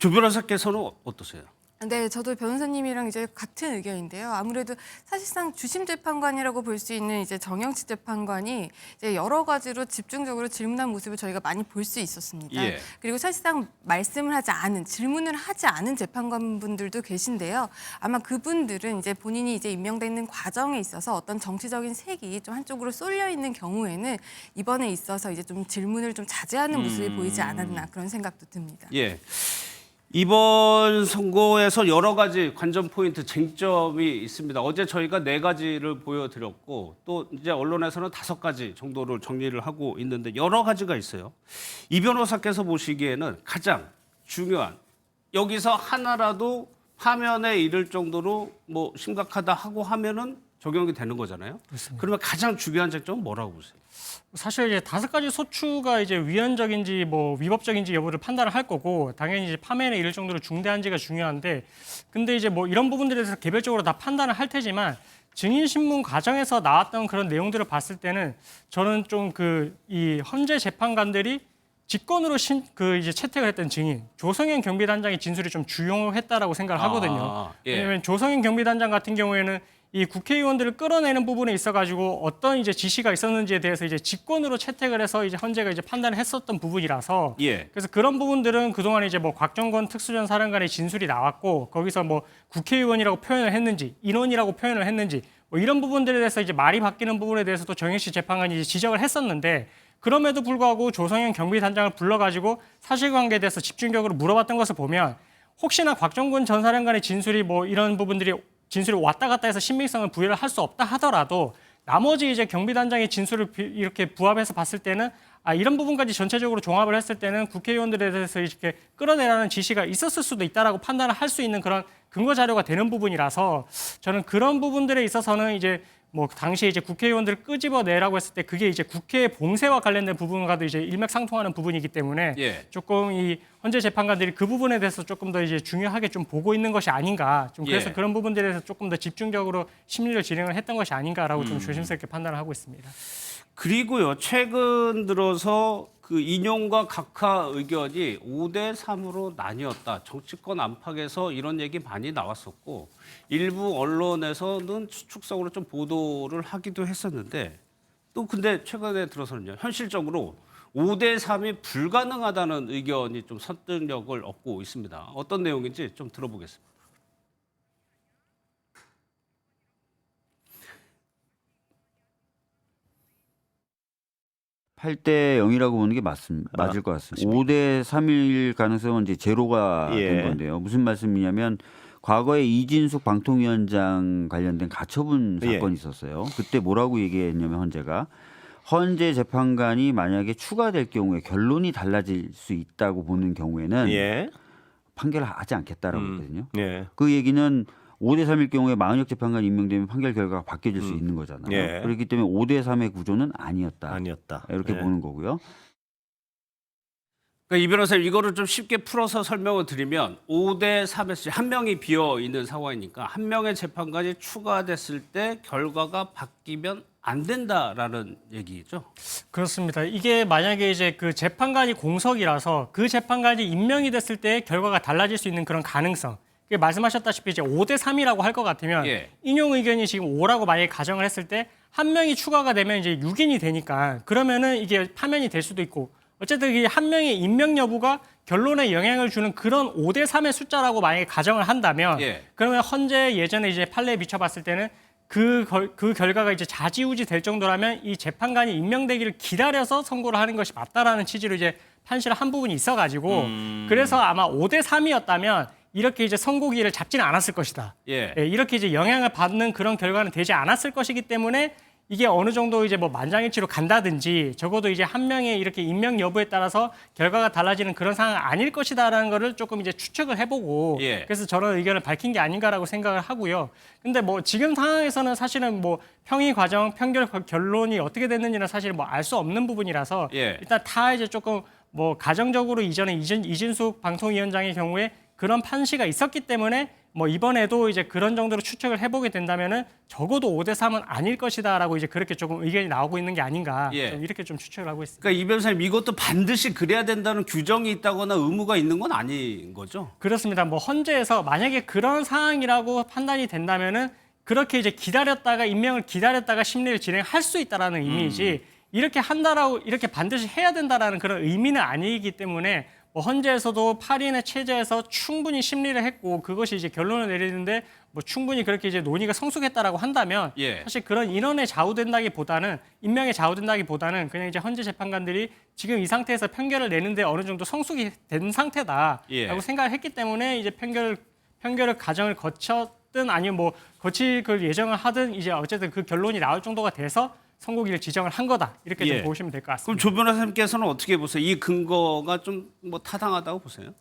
조 변호사께서는 어떠세요? 네, 저도 변호사님이랑 이제 같은 의견인데요. 아무래도 사실상 주심 재판관이라고 볼 수 있는 이제 정영식 재판관이 이제 여러 가지로 집중적으로 질문한 모습을 저희가 많이 볼 수 있었습니다. 예. 그리고 사실상 말씀을 하지 않은, 질문을 하지 않은 재판관분들도 계신데요. 아마 그분들은 이제 본인이 이제 임명돼 있는 과정에 있어서 어떤 정치적인 색이 좀 한쪽으로 쏠려 있는 경우에는 이번에 있어서 이제 좀 질문을 좀 자제하는 모습이 보이지 않았나 그런 생각도 듭니다. 예. 이번 선거에서 여러 가지 관전 포인트 쟁점이 있습니다. 어제 저희가 4가지를 보여드렸고 또 이제 언론에서는 5가지 정도를 정리를 하고 있는데 여러 가지가 있어요. 이 변호사께서 보시기에는 가장 중요한 여기서 하나라도 파면에 이를 정도로 뭐 심각하다 하고 하면은 적용이 되는 거잖아요. 그렇습니다. 그러면 가장 중요한 쟁점은 뭐라고 보세요? 사실 이제 5가지 소추가 이제 위헌적인지 뭐 위법적인지 여부를 판단을 할 거고 당연히 이제 파면에 이를 정도로 중대한지가 중요한데 근데 이제 뭐 이런 부분들에 대해서 개별적으로 다 판단을 할 테지만 증인 신문 과정에서 나왔던 그런 내용들을 봤을 때는 저는 좀 이 헌재 재판관들이 직권으로 이제 채택을 했던 증인 조성현 경비단장의 진술이 좀 주요했다라고 생각을 하거든요. 예. 왜냐하면 조성현 경비단장 같은 경우에는 이 국회의원들을 끌어내는 부분에 있어가지고 어떤 이제 지시가 있었는지에 대해서 이제 직권으로 채택을 해서 이제 헌재가 이제 판단을 했었던 부분이라서 예. 그래서 그런 부분들은 그동안 이제 뭐 곽정권 특수전 사령관의 진술이 나왔고 거기서 뭐 국회의원이라고 표현을 했는지 인원이라고 표현을 했는지 뭐 이런 부분들에 대해서 이제 말이 바뀌는 부분에 대해서도 정영식 재판관이 이제 지적을 했었는데 그럼에도 불구하고 조성현 경비단장을 불러가지고 사실관계에 대해서 집중적으로 물어봤던 것을 보면 혹시나 곽정권 전 사령관의 진술이 뭐 이런 부분들이 진술이 왔다 갔다 해서 신빙성을 부여를 할 수 없다 하더라도 나머지 이제 경비단장의 진술을 이렇게 부합해서 봤을 때는 이런 부분까지 전체적으로 종합을 했을 때는 국회의원들에 대해서 이렇게 끌어내라는 지시가 있었을 수도 있다라고 판단을 할 수 있는 그런 근거 자료가 되는 부분이라서 저는 그런 부분들에 있어서는 이제 뭐 당시에 이제 국회의원들을 끄집어내라고 했을 때 그게 이제 국회 봉쇄와 관련된 부분과도 이제 일맥상통하는 부분이기 때문에 예. 조금 이 헌재 재판관들이 그 부분에 대해서 조금 더 이제 중요하게 좀 보고 있는 것이 아닌가 좀 그래서 예. 그런 부분들에 대해서 조금 더 집중적으로 심리를 진행을 했던 것이 아닌가라고 좀 조심스럽게 판단을 하고 있습니다. 그리고요, 최근 들어서 그 인용과 각하 의견이 5대 3으로 나뉘었다. 정치권 안팎에서 이런 얘기 많이 나왔었고 일부 언론에서는 추측성으로 좀 보도를 하기도 했었는데 또 근데 최근에 들어서는요, 현실적으로 5대 3이 불가능하다는 의견이 좀 설득력을 얻고 있습니다. 어떤 내용인지 좀 들어보겠습니다. 8대 0이라고 보는 게 맞을 것 같습니다. 5대 3일 가능성은 이제 제로가 예. 된 건데요. 무슨 말씀이냐면 과거에 이진숙 방통위원장 관련된 가처분 예. 사건이 있었어요. 그때 뭐라고 얘기했냐면 헌재 재판관이 만약에 추가될 경우에 결론이 달라질 수 있다고 보는 경우에는 예. 판결을 하지 않겠다라고 했거든요. 예. 그 얘기는 5대 3일 경우에 마은혁 재판관이 임명되면 판결 결과가 바뀌어질 수 있는 거잖아요. 예. 그렇기 때문에 5대 3의 구조는 아니었다. 이렇게 예. 보는 거고요. 그러니까 이 변호사님 이거를 좀 쉽게 풀어서 설명을 드리면 5대 3에서 한 명이 비어 있는 상황이니까 한 명의 재판관이 추가됐을 때 결과가 바뀌면 안 된다라는 얘기죠. 그렇습니다. 이게 만약에 이제 그 재판관이 공석이라서 그 재판관이 임명이 됐을 때 결과가 달라질 수 있는 그런 가능성. 그게 말씀하셨다시피 이제 5대 3이라고 할 것 같으면 예. 인용 의견이 지금 5라고 만약에 가정을 했을 때 한 명이 추가가 되면 이제 6인이 되니까 그러면은 이게 파면이 될 수도 있고 어쨌든 이 한 명의 임명 여부가 결론에 영향을 주는 그런 5대 3의 숫자라고 만약에 가정을 한다면 예. 그러면 헌재 예전에 이제 판례에 비춰봤을 때는 그 결과가 이제 좌지우지 될 정도라면 이 재판관이 임명되기를 기다려서 선고를 하는 것이 맞다라는 취지로 이제 판시를 한 부분이 있어가지고 그래서 아마 5대 3이었다면 이렇게 이제 선고기를 잡지는 않았을 것이다. 예. 예, 이렇게 이제 영향을 받는 그런 결과는 되지 않았을 것이기 때문에 이게 어느 정도 이제 뭐 만장일치로 간다든지 적어도 이제 한 명의 이렇게 임명 여부에 따라서 결과가 달라지는 그런 상황은 아닐 것이다라는 거를 조금 이제 추측을 해보고 예. 그래서 저는 의견을 밝힌 게 아닌가라고 생각을 하고요. 근데 뭐 지금 상황에서는 사실은 뭐 평의 과정, 판결 결론이 어떻게 됐는지는 사실 뭐 알 수 없는 부분이라서 예. 일단 다 이제 조금 뭐 가정적으로 이전에 이진숙 방통위원장의 경우에 그런 판시가 있었기 때문에 뭐 이번에도 이제 그런 정도로 추측을 해보게 된다면은 적어도 5대 3은 아닐 것이다라고 이제 그렇게 조금 의견이 나오고 있는 게 아닌가 예. 좀 이렇게 좀 추측을 하고 있습니다. 그러니까 이 변호사님 이것도 반드시 그래야 된다는 규정이 있다거나 의무가 있는 건 아닌 거죠? 그렇습니다. 뭐 헌재에서 만약에 그런 상황이라고 판단이 된다면은 그렇게 이제 기다렸다가 임명을 기다렸다가 심리를 진행할 수 있다라는 의미이지 이렇게 한다라고 이렇게 반드시 해야 된다라는 그런 의미는 아니기 때문에 뭐 헌재에서도 8인의 체제에서 충분히 심리를 했고 그것이 이제 결론을 내리는데 뭐 충분히 그렇게 이제 논의가 성숙했다라고 한다면 예. 사실 그런 인원에 좌우된다기보다는 임명에 좌우된다기보다는 그냥 이제 헌재 재판관들이 지금 이 상태에서 판결을 내는데 어느 정도 성숙이 된 상태다라고 예. 생각을 했기 때문에 이제 판결을 과정을 거쳤든 아니면 뭐 거칠 그 예정을 하든 이제 어쨌든 그 결론이 나올 정도가 돼서 선고기를 지정을 한 거다 이렇게 예. 좀 보시면 될 것 그럼 같습니다. 조 변호사님께서는 어떻게 보세요? 이 근거가 좀 뭐 타당하다고 보세요?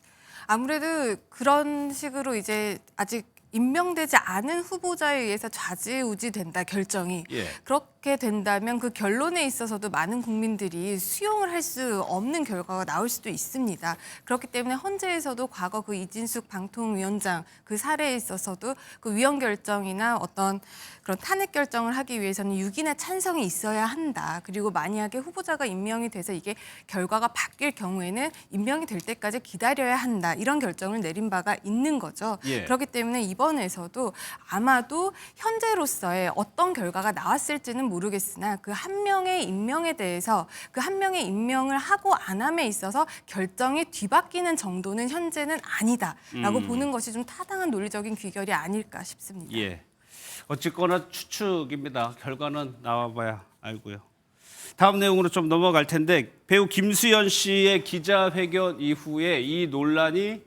아무래도 그런 식으로 이제 아직 임명되지 않은 후보자에 의해서 좌지우지 된다 결정이 예. 그렇게 된다면 그 결론에 있어서도 많은 국민들이 수용을 할 수 없는 결과가 나올 수도 있습니다. 그렇기 때문에 헌재에서도 과거 그 이진숙 방통위원장 그 사례에 있어서도 그 위헌 결정이나 어떤 그런 탄핵 결정을 하기 위해서는 6인의 찬성이 있어야 한다. 그리고 만약에 후보자가 임명이 돼서 이게 결과가 바뀔 경우에는 임명이 될 때까지 기다려야 한다. 이런 결정을 내린 바가 있는 거죠. 예. 그렇기 때문에 이번에서도 아마도 현재로서의 어떤 결과가 나왔을지는 모르겠으나 그 한 명의 임명에 대해서 그 한 명의 임명을 하고 안 함에 있어서 결정이 뒤바뀌는 정도는 현재는 아니다라고 보는 것이 좀 타당한 논리적인 귀결이 아닐까 싶습니다. 예. 어쨌거나 추측입니다. 결과는 나와봐야 알고요. 다음 내용으로 좀 넘어갈 텐데 배우 김수현 씨의 기자회견 이후에 이 논란이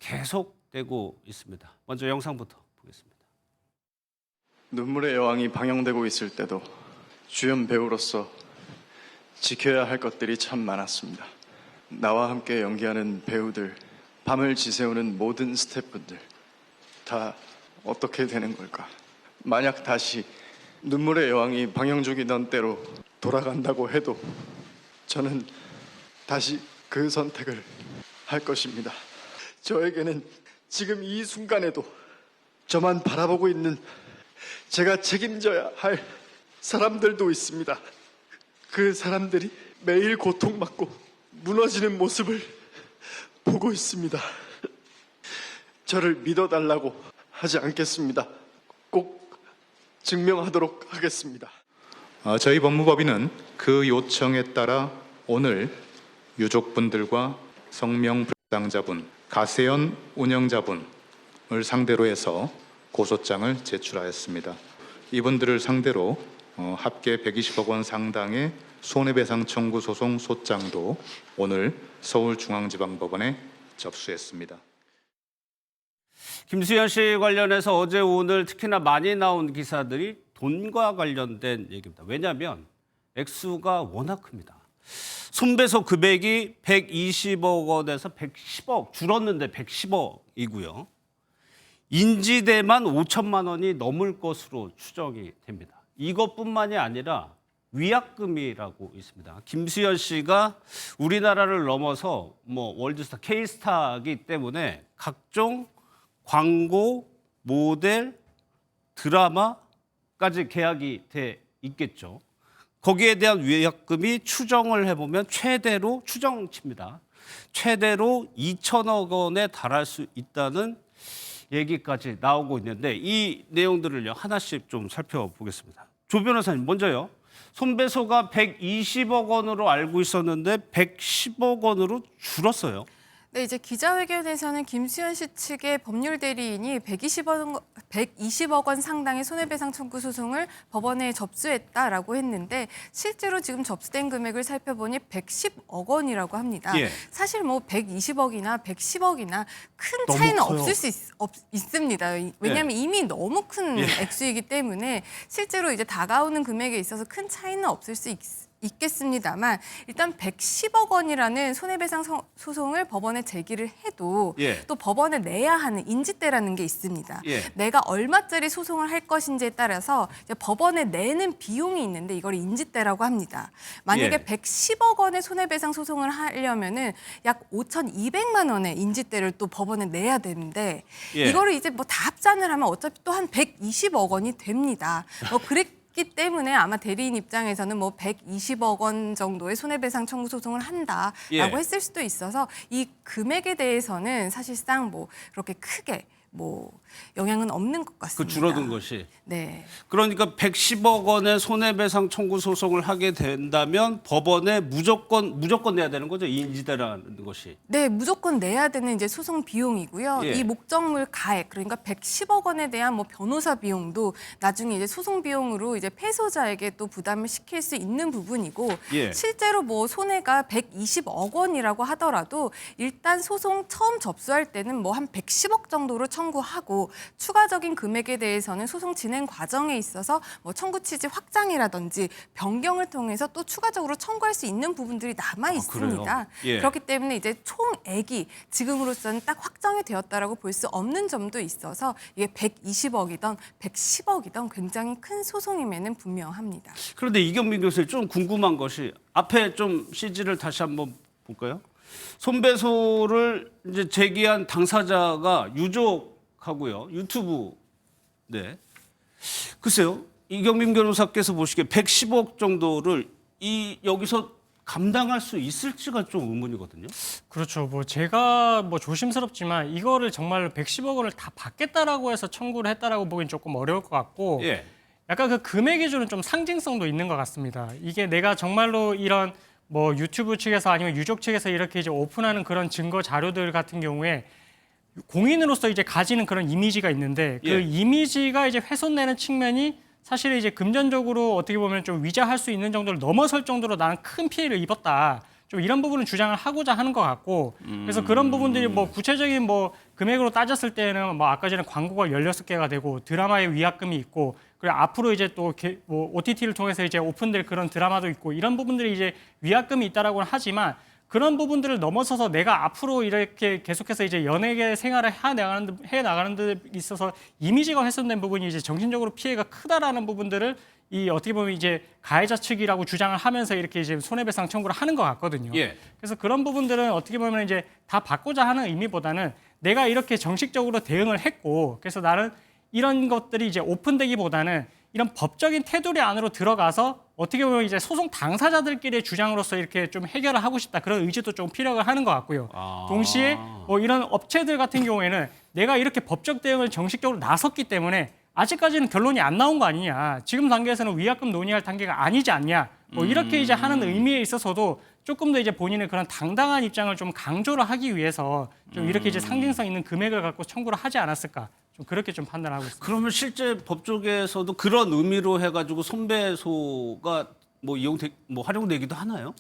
계속되고 있습니다. 먼저 영상부터 보겠습니다. 눈물의 여왕이 방영되고 있을 때도 주연 배우로서 지켜야 할 것들이 참 많았습니다. 나와 함께 연기하는 배우들, 밤을 지새우는 모든 스태프분들 다 어떻게 되는 걸까? 만약 다시 눈물의 여왕이 방영중이던 때로 돌아간다고 해도 저는 다시 그 선택을 할 것입니다. 저에게는 지금 이 순간에도 저만 바라보고 있는 제가 책임져야 할 사람들도 있습니다. 그 사람들이 매일 고통받고 무너지는 모습을 보고 있습니다. 저를 믿어달라고 하지 않겠습니다. 꼭 증명하도록 하겠습니다. 저희 법무법인은 그 요청에 따라 오늘 유족분들과 성명불상자분, 가세연 운영자분을 상대로 해서 고소장을 제출하였습니다. 이분들을 상대로 합계 120억 원 상당의 손해배상 청구 소송 소장도 오늘 서울중앙지방법원에 접수했습니다. 김수현 씨 관련해서 어제 오늘 특히나 많이 나온 기사들이 돈과 관련된 얘기입니다. 왜냐하면 액수가 워낙 큽니다. 손배소 금액이 120억 원에서 110억 줄었는데 110억이고요. 인지대만 5천만 원이 넘을 것으로 추정이 됩니다. 이것뿐만이 아니라 위약금이라고 있습니다. 김수현 씨가 우리나라를 넘어서 월드스타, K스타이기 때문에 각종 광고, 모델, 드라마까지 계약이 돼 있겠죠. 거기에 대한 위약금이 추정을 해보면 최대로 추정치입니다. 최대로 2천억 원에 달할 수 있다는 얘기까지 나오고 있는데 이 내용들을요 하나씩 좀 살펴보겠습니다. 조 변호사님 먼저요. 손배소가 120억 원으로 알고 있었는데 110억 원으로 줄었어요. 네, 이제 기자회견에서는 김수현 씨 측의 법률 대리인이 120억 원 상당의 손해배상 청구 소송을 법원에 접수했다라고 했는데 실제로 지금 접수된 금액을 살펴보니 110억 원이라고 합니다. 예. 사실 120억이나 110억이나 큰 차이는 없을 수 있습니다. 왜냐하면 이미 너무 큰 액수이기 때문에 실제로 이제 다가오는 금액에 있어서 큰 차이는 없을 수 있겠습니다만 일단 110억 원이라는 손해배상 소송을 법원에 제기를 해도 또 법원에 내야 하는 인지대라는 게 있습니다. 내가 얼마짜리 소송을 할 것인지에 따라서 이제 법원에 내는 비용이 있는데 이걸 인지대라고 합니다. 만약에 110억 원의 손해배상 소송을 하려면은 약 5,200만 원의 인지대를 또 법원에 내야 되는데 이거를 이제 다 합산을 하면 어차피 또 한 120억 원이 됩니다. 그랬기 때문에 아마 대리인 입장에서는 120억 원 정도의 손해배상 청구 소송을 한다라고 했을 수도 있어서 이 금액에 대해서는 사실상 그렇게 크게 영향은 없는 것 같습니다. 그 줄어든 것이. 네. 그러니까 110억 원의 손해배상 청구 소송을 하게 된다면 법원에 무조건 내야 되는 거죠. 이 인지대라는 것이. 네, 무조건 내야 되는 이제 소송 비용이고요. 이 목적물 가액, 그러니까 110억 원에 대한 변호사 비용도 나중에 이제 소송 비용으로 이제 패소자에게 또 부담을 시킬 수 있는 부분이고 실제로 손해가 120억 원이라고 하더라도 일단 소송 처음 접수할 때는 한 110억 정도로 청구하고 추가적인 금액에 대해서는 소송 진행 과정에 있어서 청구 취지 확장이라든지 변경을 통해서 또 추가적으로 청구할 수 있는 부분들이 남아 있습니다. 그렇기 때문에 이제 총액이 지금으로서는 딱 확정이 되었다라고 볼 수 없는 점도 있어서 이게 120억이든 110억이든 굉장히 큰 소송임에는 분명합니다. 그런데 이경민 교수님 좀 궁금한 것이 앞에 좀 CG를 다시 한번 볼까요? 손배소를 이제 제기한 당사자가 유족하고요. 유튜브. 네. 글쎄요. 이경민 변호사께서 보시기에 110억 정도를 여기서 감당할 수 있을지가 좀 의문이거든요. 그렇죠. 제가 조심스럽지만 이거를 정말 110억 원을 다 받겠다라고 해서 청구를 했다라고 보기엔 조금 어려울 것 같고 약간 그 금액이 주는 좀 상징성도 있는 것 같습니다. 이게 내가 정말로 이런 유튜브 측에서 아니면 유족 측에서 이렇게 이제 오픈하는 그런 증거 자료들 같은 경우에 공인으로서 이제 가지는 그런 이미지가 있는데 그 이미지가 이제 훼손되는 측면이 사실 이제 금전적으로 어떻게 보면 좀 위자할 수 있는 정도를 넘어설 정도로 나는 큰 피해를 입었다. 좀 이런 부분을 주장을 하고자 하는 것 같고 그래서 그런 부분들이 구체적인 금액으로 따졌을 때는 아까 전에 광고가 16개가 되고 드라마의 위약금이 있고 그리고 앞으로 이제 또 OTT를 통해서 이제 오픈될 그런 드라마도 있고 이런 부분들이 이제 위약금이 있다라고는 하지만 그런 부분들을 넘어서서 내가 앞으로 이렇게 계속해서 이제 연예계 생활을 해 나가는 데 있어서 이미지가 훼손된 부분이 이제 정신적으로 피해가 크다라는 부분들을 어떻게 보면 이제 가해자 측이라고 주장을 하면서 이렇게 이제 손해배상 청구를 하는 것 같거든요. 그래서 그런 부분들은 어떻게 보면 이제 다 받고자 하는 의미보다는 내가 이렇게 정식적으로 대응을 했고 그래서 나는 이런 것들이 이제 오픈되기보다는 이런 법적인 테두리 안으로 들어가서 어떻게 보면 이제 소송 당사자들끼리의 주장으로서 이렇게 좀 해결을 하고 싶다 그런 의지도 좀 필요를 하는 것 같고요. 동시에 이런 업체들 같은 경우에는 내가 이렇게 법적 대응을 정식적으로 나섰기 때문에 아직까지는 결론이 안 나온 거 아니냐. 지금 단계에서는 위약금 논의할 단계가 아니지 않냐. 이렇게 이제 하는 의미에 있어서도 조금 더 이제 본인의 그런 당당한 입장을 좀 강조를 하기 위해서 좀 이렇게 이제 상징성 있는 금액을 갖고 청구를 하지 않았을까. 좀 그렇게 좀 판단하고 있습니다. 그러면 실제 법조계에서도 그런 의미로 해가지고 손배소가 뭐 활용되기도 하나요?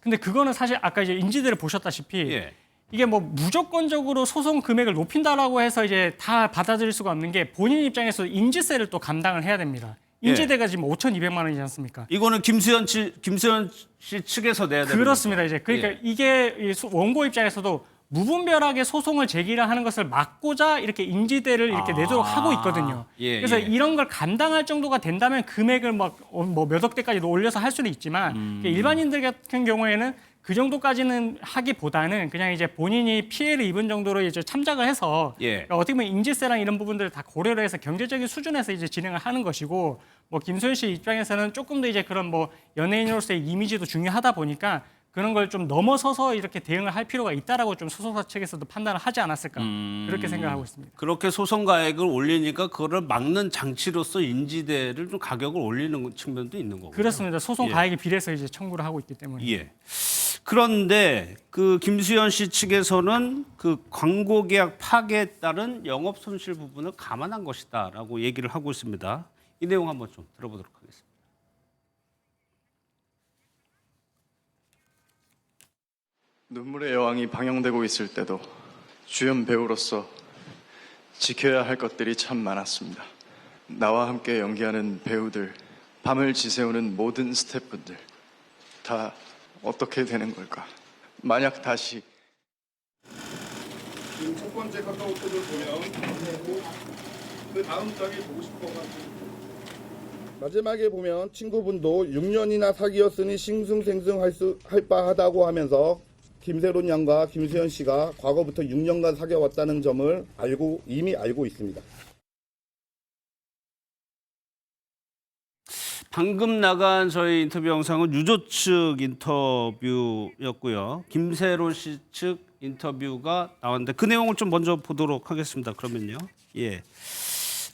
근데 그거는 사실 아까 이제 인지대를 보셨다시피 예. 이게 뭐 무조건적으로 소송 금액을 높인다라고 해서 이제 다 받아들일 수가 없는 게 본인 입장에서 인지세를 또 감당을 해야 됩니다. 인지대가 지금 5,200만 원이지 않습니까? 이거는 김수현 씨 측에서 내야 되는 그렇습니다. 이제 그러니까 예. 이게 이 원고 입장에서도 무분별하게 소송을 제기를 하는 것을 막고자 이렇게 인지대를 이렇게 내도록 하고 있거든요. 예, 그래서 예. 이런 걸 감당할 정도가 된다면 금액을 막 뭐 몇 억대까지 올려서 할 수는 있지만 일반인들 같은 경우에는 그 정도까지는 하기보다는 그냥 이제 본인이 피해를 입은 정도로 이제 참작을 해서 예. 그러니까 어떻게 보면 인지세랑 이런 부분들을 다 고려를 해서 경제적인 수준에서 이제 진행을 하는 것이고 뭐 김소연 씨 입장에서는 조금 더 이제 그런 뭐 연예인으로서의 이미지도 중요하다 보니까 그런 걸 좀 넘어서서 이렇게 대응을 할 필요가 있다라고 좀 소송사 측에서도 판단을 하지 않았을까 그렇게 생각하고 있습니다. 그렇게 소송 가액을 올리니까 그거를 막는 장치로서 인지대를 좀 가격을 올리는 측면도 있는 거고요. 그렇습니다. 소송 예. 가액에 비례해서 이제 청구를 하고 있기 때문에. 예. 그런데 그 김수현 씨 측에서는 그 광고 계약 파기에 따른 영업 손실 부분을 감안한 것이다라고 얘기를 하고 있습니다. 이 내용 한번 좀 들어보도록 하겠습니다. 눈물의 여왕이 방영되고 있을 때도 주연 배우로서 지켜야 할 것들이 참 많았습니다. 나와 함께 연기하는 배우들, 밤을 지새우는 모든 스태프분들 다 어떻게 되는 걸까? 만약 다시 지금 첫 번째 카카오톡을 보면 그 다음 장에 보고 싶어가지고 마지막에 보면 친구분도 6년이나 사귀었으니 싱숭생숭할 바하다고 하면서 김세론 양과 김수현 씨가 과거부터 6년간 사귀어왔다는 점을 이미 알고 있습니다. 방금 나간 저희 인터뷰 영상은 유조 측 인터뷰였고요. 김세론 씨 측 인터뷰가 나왔는데 그 내용을 좀 먼저 보도록 하겠습니다. 그러면요. 예.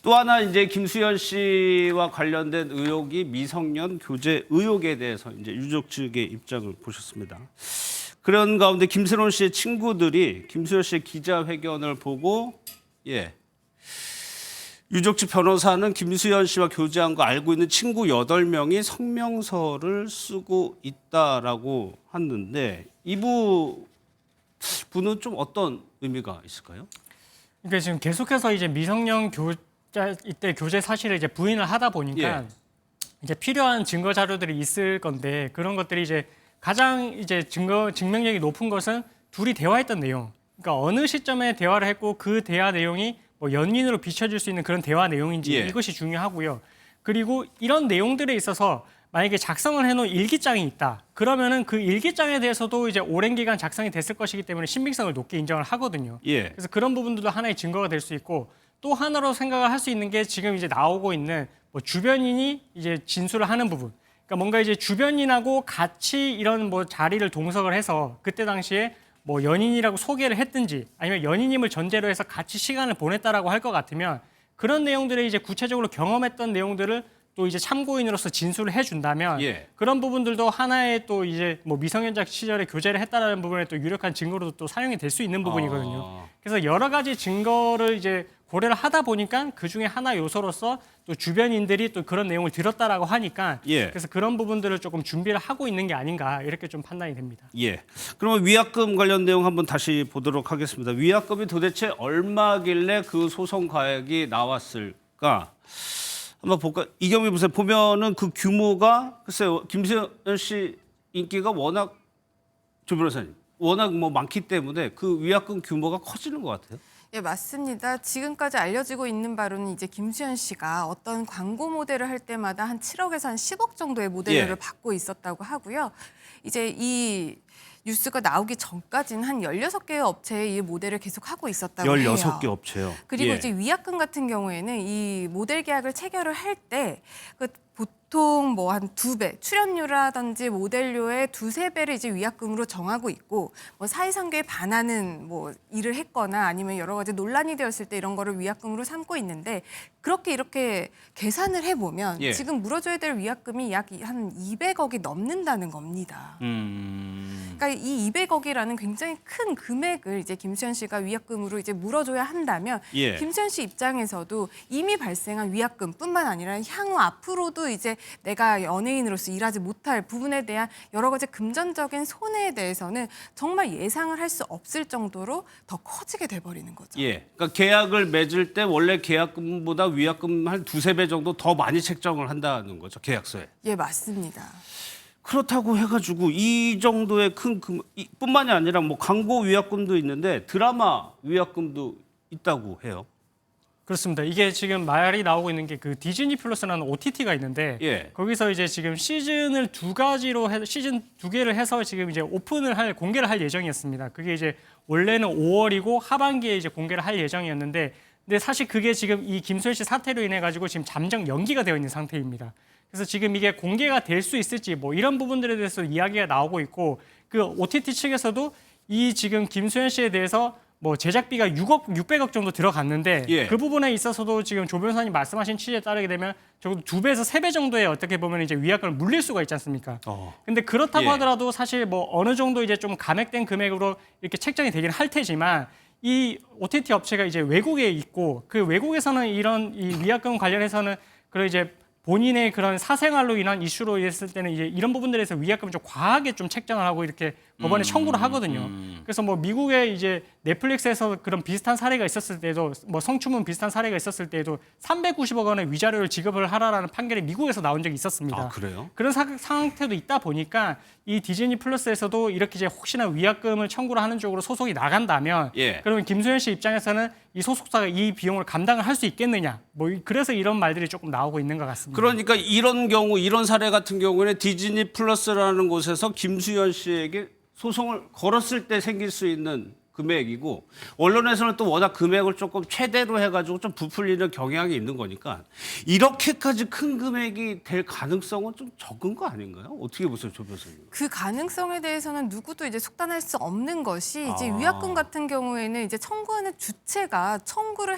또 하나 이제 김수현 씨와 관련된 의혹이 미성년 교제 의혹에 대해서 이제 유족 측의 입장을 보셨습니다. 그런 가운데 김세론 씨의 친구들이 김수현 씨의 기자회견을 보고 유족 측 변호사는 김수현 씨와 교제한 거 알고 있는 친구 8명이 성명서를 쓰고 있다라고 하는데 이 부분은 좀 어떤 의미가 있을까요? 그러니까 지금 계속해서 이제 미성년 이때 교제 사실을 이제 부인을 하다 보니까 이제 필요한 증거 자료들이 있을 건데 그런 것들이 이제 가장 이제 증명력이 높은 것은 둘이 대화했던 내용. 그러니까 어느 시점에 대화를 했고 그 대화 내용이 뭐 연인으로 비춰질 수 있는 그런 대화 내용인지 이것이 중요하고요. 그리고 이런 내용들에 있어서 만약에 작성을 해놓은 일기장이 있다. 그러면은 그 일기장에 대해서도 이제 오랜 기간 작성이 됐을 것이기 때문에 신빙성을 높게 인정을 하거든요. 그래서 그런 부분들도 하나의 증거가 될 수 있고 또 하나로 생각을 할 수 있는 게 지금 이제 나오고 있는 뭐 주변인이 이제 진술을 하는 부분. 그러니까 뭔가 이제 주변인하고 같이 이런 뭐 자리를 동석을 해서 그때 당시에 뭐 연인이라고 소개를 했든지 아니면 연인임을 전제로 해서 같이 시간을 보냈다라고 할 것 같으면 그런 내용들을 이제 구체적으로 경험했던 내용들을 또 이제 참고인으로서 진술을 해준다면 그런 부분들도 하나의 또 이제 뭐 미성년자 시절에 교제를 했다라는 부분에 또 유력한 증거로도 또 사용이 될 수 있는 부분이거든요. 그래서 여러 가지 증거를 이제 고려를 하다 보니까 그 중에 하나 요소로서 또 주변인들이 또 그런 내용을 들었다라고 하니까 그래서 그런 부분들을 조금 준비를 하고 있는 게 아닌가 이렇게 좀 판단이 됩니다. 그러면 위약금 관련 내용 한번 다시 보도록 하겠습니다. 위약금이 도대체 얼마길래 그 소송 가액이 나왔을까? 한번 볼까? 이경미 부사 보면은 그 규모가 글쎄요 김수현 씨 인기가 워낙 조 변호사님 워낙 뭐 많기 때문에 그 위약금 규모가 커지는 것 같아요. 예, 맞습니다. 지금까지 알려지고 있는 바로는 이제 김수현 씨가 어떤 광고 모델을 할 때마다 한 7억에서 한 10억 정도의 모델료를 받고 있었다고 하고요. 이제 이 뉴스가 나오기 전까지는 한 16개의 업체에 이 모델을 계속 하고 있었다고 해요. 16개 업체요. 그리고 이제 위약금 같은 경우에는 이 모델 계약을 체결을 할 때 보통 뭐 한 2배, 출연료라든지 모델료의 2~3배를 이제 위약금으로 정하고 있고 뭐 사이상규에 반하는 뭐 일을 했거나 아니면 여러 가지 논란이 되었을 때 이런 거를 위약금으로 삼고 있는데 그렇게 이렇게 계산을 해보면 지금 물어줘야 될 위약금이 약 한 200억이 넘는다는 겁니다. 그러니까 이 200억이라는 굉장히 큰 금액을 이제 김수현 씨가 위약금으로 이제 물어줘야 한다면 김수현 씨 입장에서도 이미 발생한 위약금뿐만 아니라 향후 앞으로도 앞으로 이제 내가 연예인으로서 일하지 못할 부분에 대한 여러 가지 금전적인 손해에 대해서는 정말 예상을 할 수 없을 정도로 더 커지게 돼버리는 거죠. 예. 그러니까 계약을 맺을 때 원래 계약금보다 위약금 한 2~3배 정도 더 많이 책정을 한다는 거죠. 계약서에. 예, 맞습니다. 그렇다고 해가지고 이 정도의 큰 뿐만이 아니라 뭐 광고 위약금도 있는데 드라마 위약금도 있다고 해요. 그렇습니다. 이게 지금 말이 나오고 있는 게 그 디즈니 플러스라는 OTT가 있는데 예. 거기서 이제 지금 시즌을 시즌 2개를 해서 지금 이제 공개를 할 예정이었습니다. 그게 이제 원래는 5월이고 하반기에 이제 공개를 할 예정이었는데 근데 사실 그게 지금 이 김소연 씨 사태로 인해 가지고 지금 잠정 연기가 되어 있는 상태입니다. 그래서 지금 이게 공개가 될 수 있을지 뭐 이런 부분들에 대해서 이야기가 나오고 있고 그 OTT 측에서도 이 지금 김소연 씨에 대해서 뭐 제작비가 600억 정도 들어갔는데 예. 그 부분에 있어서도 지금 조 변호사님 말씀하신 취지에 따르게 되면 적어도 2배에서 3배 정도의 어떻게 보면 이제 위약금을 물릴 수가 있지 않습니까? 근데 그렇다고 예. 하더라도 사실 뭐 어느 정도 이제 좀 감액된 금액으로 이렇게 책정이 되긴 할 테지만 이 OTT 업체가 이제 외국에 있고 그 외국에서는 이런 이 위약금 관련해서는 그런 이제 본인의 그런 사생활로 인한 이슈로 했을 때는 이제 이런 부분들에서 위약금을 좀 과하게 좀 책정을 하고 이렇게 법원에 청구를 하거든요. 그래서 뭐 미국의 이제 넷플릭스에서 그런 비슷한 사례가 있었을 때도 뭐 성추문 비슷한 사례가 있었을 때도 390억 원의 위자료를 지급을 하라라는 판결이 미국에서 나온 적이 있었습니다. 아, 그래요? 그런 상태도 있다 보니까 이 디즈니 플러스에서도 이렇게 이제 혹시나 위약금을 청구를 하는 쪽으로 소송이 나간다면 예. 그러면 김소연 씨 입장에서는 이 소속사가 이 비용을 감당을 할 수 있겠느냐 뭐 그래서 이런 말들이 조금 나오고 있는 것 같습니다. 그러니까 이런 경우 이런 사례 같은 경우에는 디즈니 플러스라는 곳에서 김수현 씨에게 소송을 걸었을 때 생길 수 있는 금액이고 언론에서는 또 워낙 금액을 조금 최대로 해가지고 좀 부풀리는 경향이 있는 거니까 이렇게까지 큰 금액이 될 가능성은 좀 적은 거 아닌가요? 어떻게 보세요, 조 변호사님? 그 가능성에 대해서는 누구도 이제 속단할 수 없는 것이 이제 위약금 같은 경우에는 이제 청구하는 주체가 청구를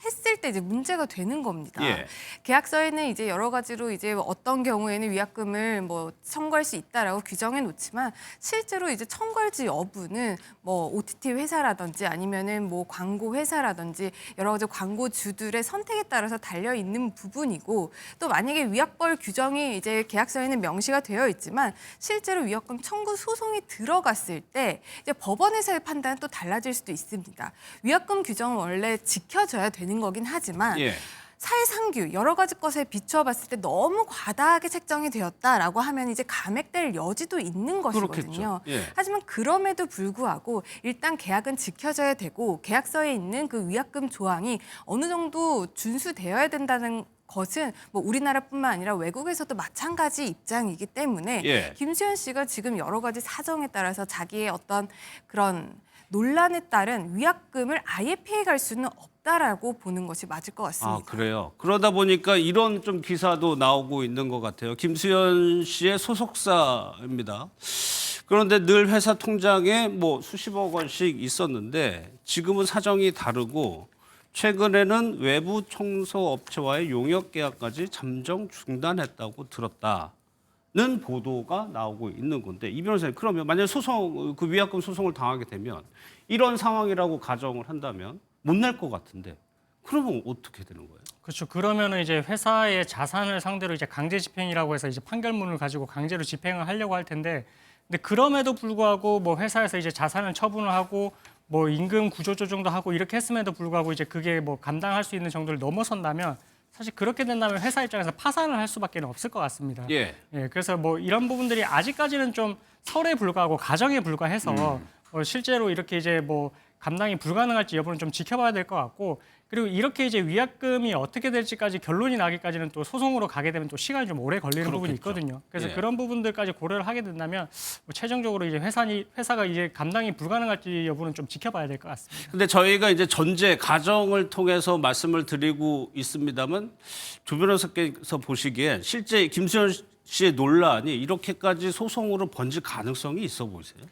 했을 때 이제 문제가 되는 겁니다. 예. 계약서에는 이제 여러 가지로 이제 어떤 경우에는 위약금을 뭐 청구할 수 있다라고 규정해 놓지만 실제로 이제 청구할지 여부는 뭐 OTT 회사라든지 아니면은 뭐 광고 회사라든지 여러 가지 광고주들의 선택에 따라서 달려 있는 부분이고 또 만약에 위약벌 규정이 이제 계약서에는 명시가 되어 있지만 실제로 위약금 청구 소송이 들어갔을 때 이제 법원에서의 판단은 또 달라질 수도 있습니다. 위약금 규정은 원래 지켜져야 되는 거긴 하지만 예. 사회상규 여러 가지 것에 비추어 봤을 때 너무 과다하게 책정이 되었다라고 하면 이제 감액될 여지도 있는 것이거든요. 예. 하지만 그럼에도 불구하고 일단 계약은 지켜져야 되고 계약서에 있는 그 위약금 조항이 어느 정도 준수되어야 된다는 것은 뭐 우리나라뿐만 아니라 외국에서도 마찬가지 입장이기 때문에 예. 김수현 씨가 지금 여러 가지 사정에 따라서 자기의 어떤 그런 논란에 따른 위약금을 아예 피해갈 수는 없다라고 보는 것이 맞을 것 같습니다. 아, 그래요. 그러다 보니까 이런 좀 기사도 나오고 있는 것 같아요. 김수현 씨의 소속사입니다. 그런데 늘 회사 통장에 뭐 수십억 원씩 있었는데 지금은 사정이 다르고 최근에는 외부 청소 업체와의 용역 계약까지 잠정 중단했다고 들었다는 보도가 나오고 있는 건데 이 변호사님 그러면 만약 그 위약금 소송을 당하게 되면 이런 상황이라고 가정을 한다면 못 낼 것 같은데 그러면 어떻게 되는 거예요? 그렇죠. 그러면은 이제 회사의 자산을 상대로 이제 강제 집행이라고 해서 이제 판결문을 가지고 강제로 집행을 하려고 할 텐데, 근데 그럼에도 불구하고 뭐 회사에서 이제 자산을 처분을 하고 뭐 임금 구조 조정도 하고 이렇게 했음에도 불구하고 이제 그게 뭐 감당할 수 있는 정도를 넘어선다면 사실 그렇게 된다면 회사 입장에서 파산을 할 수밖에 없을 것 같습니다. 예. 그래서 뭐 이런 부분들이 아직까지는 좀 설에 불과하고 가정에 불과해서 실제로 이렇게 이제 뭐 감당이 불가능할지 여부는 좀 지켜봐야 될 것 같고, 그리고 이렇게 이제 위약금이 어떻게 될지까지 결론이 나기까지는 또 소송으로 가게 되면 또 시간이 좀 오래 걸리는 그렇겠죠. 부분이 있거든요. 그래서 예. 그런 부분들까지 고려를 하게 된다면 뭐 최종적으로 이제 회사가 이제 감당이 불가능할지 여부는 좀 지켜봐야 될 것 같습니다. 근데 저희가 이제 전제 가정을 통해서 말씀을 드리고 있습니다만 조 변호사께서 보시기에 실제 김수현 씨의 논란이 이렇게까지 소송으로 번질 가능성이 있어 보이세요?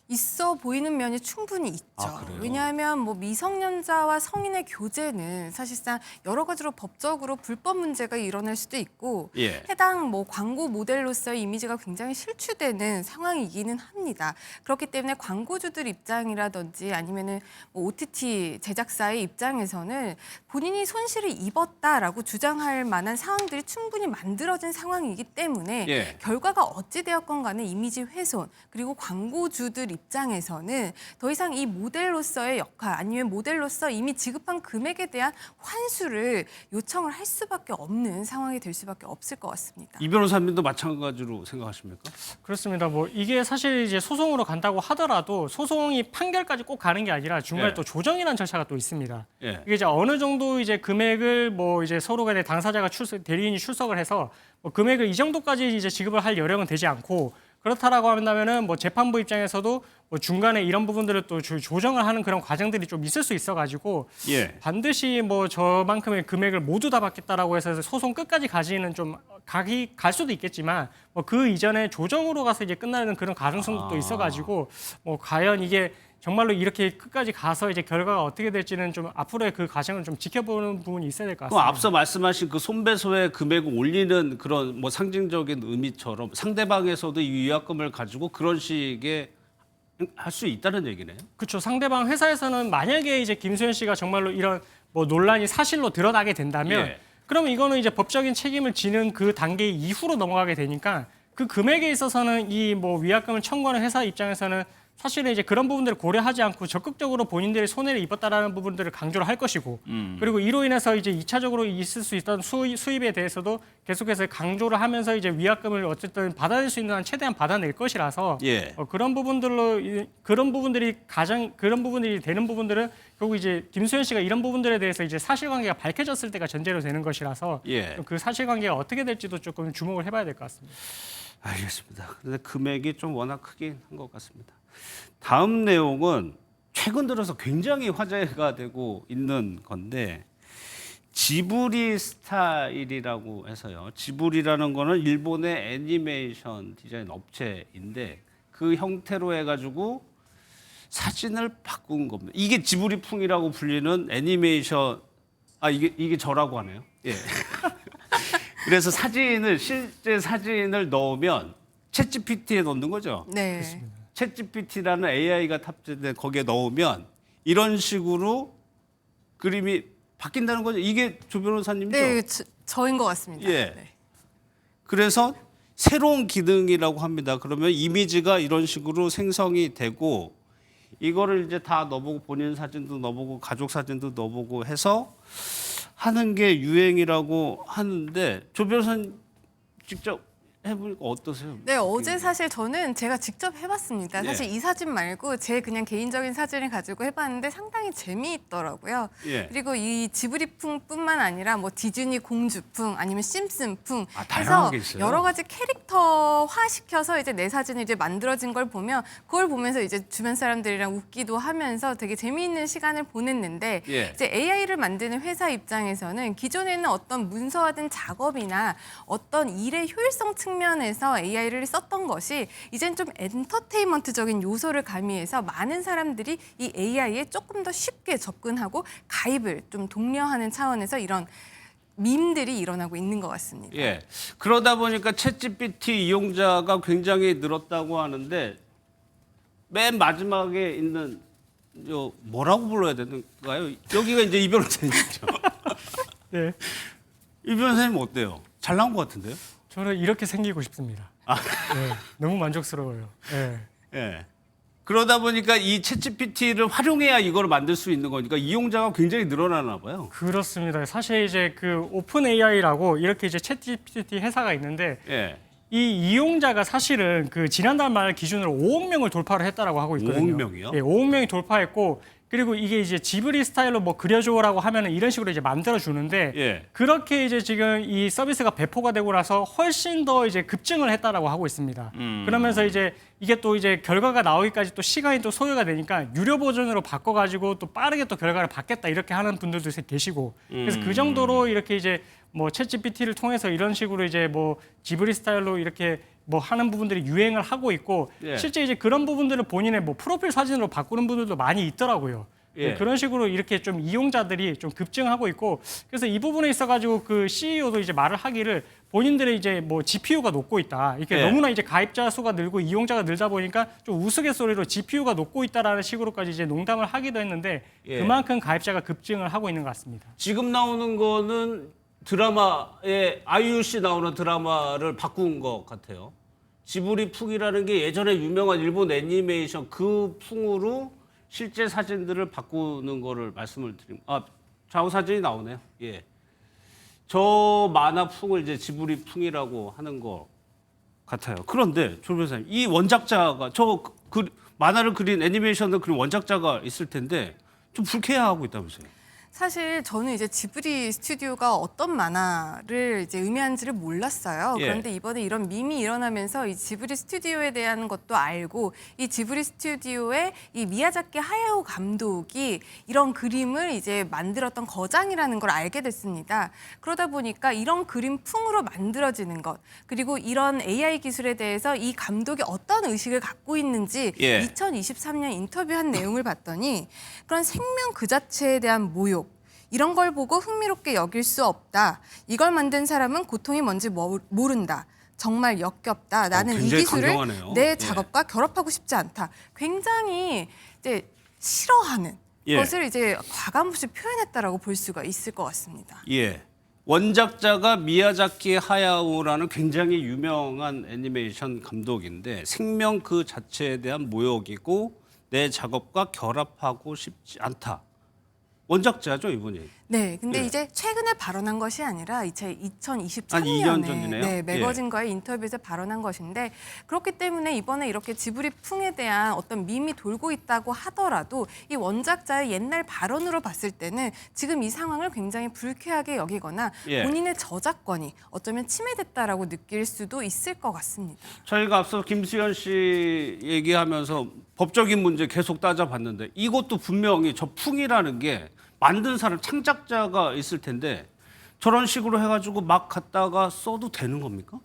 있어 보이는 면이 충분히 있죠. 아, 그래요? 왜냐하면 뭐 미성년자와 성인의 교제는 사실상 여러 가지로 법적으로 불법 문제가 일어날 수도 있고 예. 해당 뭐 광고 모델로서의 이미지가 굉장히 실추되는 상황이기는 합니다. 그렇기 때문에 광고주들 입장이라든지 아니면은 뭐 OTT 제작사의 입장에서는 본인이 손실을 입었다라고 주장할 만한 상황들이 충분히 만들어진 상황이기 때문에 예. 결과가 어찌 되었건 간에 이미지 훼손 그리고 광고주들 입장에서는 더 이상 이 모델로서의 역할 아니면 모델로서 이미 지급한 금액에 대한 환수를 요청을 할 수밖에 없는 상황이 될 수밖에 없을 것 같습니다. 이 변호사님도 마찬가지로 생각하십니까? 그렇습니다. 뭐 이게 사실 이제 소송으로 간다고 하더라도 소송이 판결까지 꼭 가는 게 아니라 중간에 예. 또 조정이라는 절차가 또 있습니다. 예. 이게 이제 어느 정도 이제 금액을 뭐 이제 서로 간에 당사자가 대리인이 출석을 해서 뭐 금액을 이 정도까지 이제 지급을 할 여력은 되지 않고 그렇다라고 한다면은 뭐 재판부 입장에서도 뭐 중간에 이런 부분들을 또 조정을 하는 그런 과정들이 좀 있을 수 있어가지고 예. 반드시 뭐 저만큼의 금액을 모두 다 받겠다라고 해서 소송 끝까지 가지는 좀 갈 수도 있겠지만 뭐 그 이전에 조정으로 가서 이제 끝나는 그런 가능성도 있어가지고 뭐 과연 이게 정말로 이렇게 끝까지 가서 이제 결과가 어떻게 될지는 좀 앞으로의 그 과정을 좀 지켜보는 부분이 있어야 될 것 그럼 같습니다. 앞서 말씀하신 그 손배소의 금액을 올리는 그런 뭐 상징적인 의미처럼 상대방에서도 이 위약금을 가지고 그런 식의 할 수 있다는 얘기네요. 그렇죠. 상대방 회사에서는 만약에 이제 김수현 씨가 정말로 이런 뭐 논란이 사실로 드러나게 된다면 예. 그러면 이거는 이제 법적인 책임을 지는 그 단계 이후로 넘어가게 되니까 그 금액에 있어서는 이 뭐 위약금을 청구하는 회사 입장에서는 사실은 이제 그런 부분들을 고려하지 않고 적극적으로 본인들이 손해를 입었다라는 부분들을 강조를 할 것이고 그리고 이로 인해서 이제 2차적으로 있을 수 있던 수입에 대해서도 계속해서 강조를 하면서 이제 위약금을 어쨌든 받아낼 수 있는 한 최대한 받아낼 것이라서 예. 그런 부분들이 되는 부분들은 결국 이제 김수현 씨가 이런 부분들에 대해서 이제 사실관계가 밝혀졌을 때가 전제로 되는 것이라서 예. 그 사실관계가 어떻게 될지도 조금 주목을 해봐야 될 것 같습니다. 알겠습니다. 그런데 금액이 좀 워낙 크긴 한 것 같습니다. 다음 내용은 최근 들어서 굉장히 화제가 되고 있는 건데 지브리 스타일이라고 해서요. 지브리라는 거는 일본의 애니메이션 디자인 업체인데 그 형태로 해가지고 사진을 바꾼 겁니다. 이게 지브리풍이라고 불리는 애니메이션 이게 저라고 하네요. 예. 그래서 실제 사진을 넣으면 챗GPT에 넣는 거죠. 네. 챗GPT라는 AI가 탑재된 거기에 넣으면 이런 식으로 그림이 바뀐다는 거죠. 이게 조 변호사님이죠? 네, 저인 것 같습니다. 예. 네. 그래서 새로운 기능이라고 합니다. 그러면 이미지가 이런 식으로 생성이 되고 이거를 이제 다 넣어보고 본인 사진도 넣어보고 가족 사진도 넣어보고 해서 하는 게 유행이라고 하는데 조 변호사님 직접 해보니까 어떠세요? 네, 어제 사실 저는 제가 직접 해봤습니다. 사실 예. 이 사진 말고 제 그냥 개인적인 사진을 가지고 해봤는데 상당히 재미있더라고요. 예. 그리고 이 지브리풍뿐만 아니라 뭐 디즈니 공주풍 아니면 심슨풍 다양한 해서 게 있어요. 여러 가지 캐릭터화 시켜서 이제 내 사진이 이제 만들어진 걸 보면 그걸 보면서 이제 주변 사람들이랑 웃기도 하면서 되게 재미있는 시간을 보냈는데 예. 이제 AI를 만드는 회사 입장에서는 기존에는 어떤 문서화된 작업이나 어떤 일의 효율성 측면에서 AI를 썼던 것이 이젠 좀 엔터테인먼트적인 요소를 가미해서 많은 사람들이 이 AI에 조금 더 쉽게 접근하고 가입을 좀 독려하는 차원에서 이런 밈들이 일어나고 있는 것 같습니다. 예. 그러다 보니까 챗GPT 이용자가 굉장히 늘었다고 하는데 맨 마지막에 있는 뭐라고 불러야 되는가요? 여기가 이제 이 변호사님이죠. 네. 이 변호사님 어때요? 잘 나온 것 같은데요? 저는 이렇게 생기고 싶습니다. 네, 너무 만족스러워요. 네. 예. 그러다 보니까 이 챗GPT를 활용해야 이걸 만들 수 있는 거니까 이용자가 굉장히 늘어나나 봐요. 그렇습니다. 사실 이제 그 오픈 AI라고 이렇게 이제 챗GPT 회사가 있는데 예. 이 이용자가 사실은 그 지난달 말 기준으로 5억 명을 돌파를 했다라고 하고 있거든요. 5억 명이요? 예, 5억 명이 돌파했고 그리고 이게 이제 지브리 스타일로 뭐 그려줘라고 하면은 이런 식으로 이제 만들어 주는데 예. 그렇게 이제 지금 이 서비스가 배포가 되고 나서 훨씬 더 이제 급증을 했다라고 하고 있습니다. 그러면서 이제 이게 또 이제 결과가 나오기까지 또 시간이 또 소요가 되니까 유료 버전으로 바꿔가지고 또 빠르게 또 결과를 받겠다 이렇게 하는 분들도 계시고 그래서 그 정도로 이렇게 이제 뭐 챗GPT를 통해서 이런 식으로 이제 뭐 지브리 스타일로 이렇게 뭐 하는 부분들이 유행을 하고 있고 예. 실제 이제 그런 부분들을 본인의 뭐 프로필 사진으로 바꾸는 분들도 많이 있더라고요. 예. 네, 그런 식으로 이렇게 좀 이용자들이 좀 급증하고 있고 그래서 이 부분에 있어가지고 그 CEO도 이제 말을 하기를 본인들의 이제 뭐 GPU가 높고 있다. 이렇게 예. 너무나 이제 가입자 수가 늘고 이용자가 늘다 보니까 좀 우스갯소리로 GPU가 높고 있다라는 식으로까지 이제 농담을 하기도 했는데 예. 그만큼 가입자가 급증을 하고 있는 것 같습니다. 지금 나오는 거는 드라마에 아이유 씨 나오는 드라마를 바꾼 것 같아요. 지브리 풍이라는 게 예전에 유명한 일본 애니메이션 그 풍으로 실제 사진들을 바꾸는 거를 말씀을 드립니다. 아, 좌우 사진이 나오네요. 예. 저 만화 풍을 이제 지브리 풍이라고 하는 것 같아요. 그런데 조 변호사님, 이 원작자가 만화를 그린 애니메이션을 그린 원작자가 있을 텐데 좀 불쾌해하고 있다면서요. 사실 저는 이제 지브리 스튜디오가 어떤 만화를 이제 의미하는지를 몰랐어요. 예. 그런데 이번에 이런 밈이 일어나면서 이 지브리 스튜디오에 대한 것도 알고 이 지브리 스튜디오의 이 미야자키 하야오 감독이 이런 그림을 이제 만들었던 거장이라는 걸 알게 됐습니다. 그러다 보니까 이런 그림 풍으로 만들어지는 것 그리고 이런 AI 기술에 대해서 이 감독이 어떤 의식을 갖고 있는지 예. 2023년 인터뷰한 내용을 봤더니 그런 생명 그 자체에 대한 모욕 이런 걸 보고 흥미롭게 여길 수 없다. 이걸 만든 사람은 고통이 뭔지 모른다. 정말 역겹다. 나는 이 굉장히 기술을 강경하네요. 내 예. 작업과 결합하고 싶지 않다. 굉장히 이제 싫어하는 예. 것을 이제 과감없이 표현했다라고 볼 수가 있을 것 같습니다. 예. 원작자가 미야자키 하야오라는 굉장히 유명한 애니메이션 감독인데 생명 그 자체에 대한 모욕이고 내 작업과 결합하고 싶지 않다. 원작자죠, 이분이. 네, 근데 예. 이제 최근에 발언한 것이 아니라 2023년에 한 2년 전이네요? 네, 매거진과의 인터뷰에서 발언한 것인데 그렇기 때문에 이번에 이렇게 지브리 풍에 대한 어떤 밈이 돌고 있다고 하더라도 이 원작자의 옛날 발언으로 봤을 때는 지금 이 상황을 굉장히 불쾌하게 여기거나 예. 본인의 저작권이 어쩌면 침해됐다라고 느낄 수도 있을 것 같습니다. 저희가 앞서 김수현 씨 얘기하면서 법적인 문제 계속 따져봤는데 이것도 분명히 저 풍이라는 게 만든 사람 창작자가 있을 텐데 저런 식으로 해가지고 막 갖다가 써도 되는 겁니까?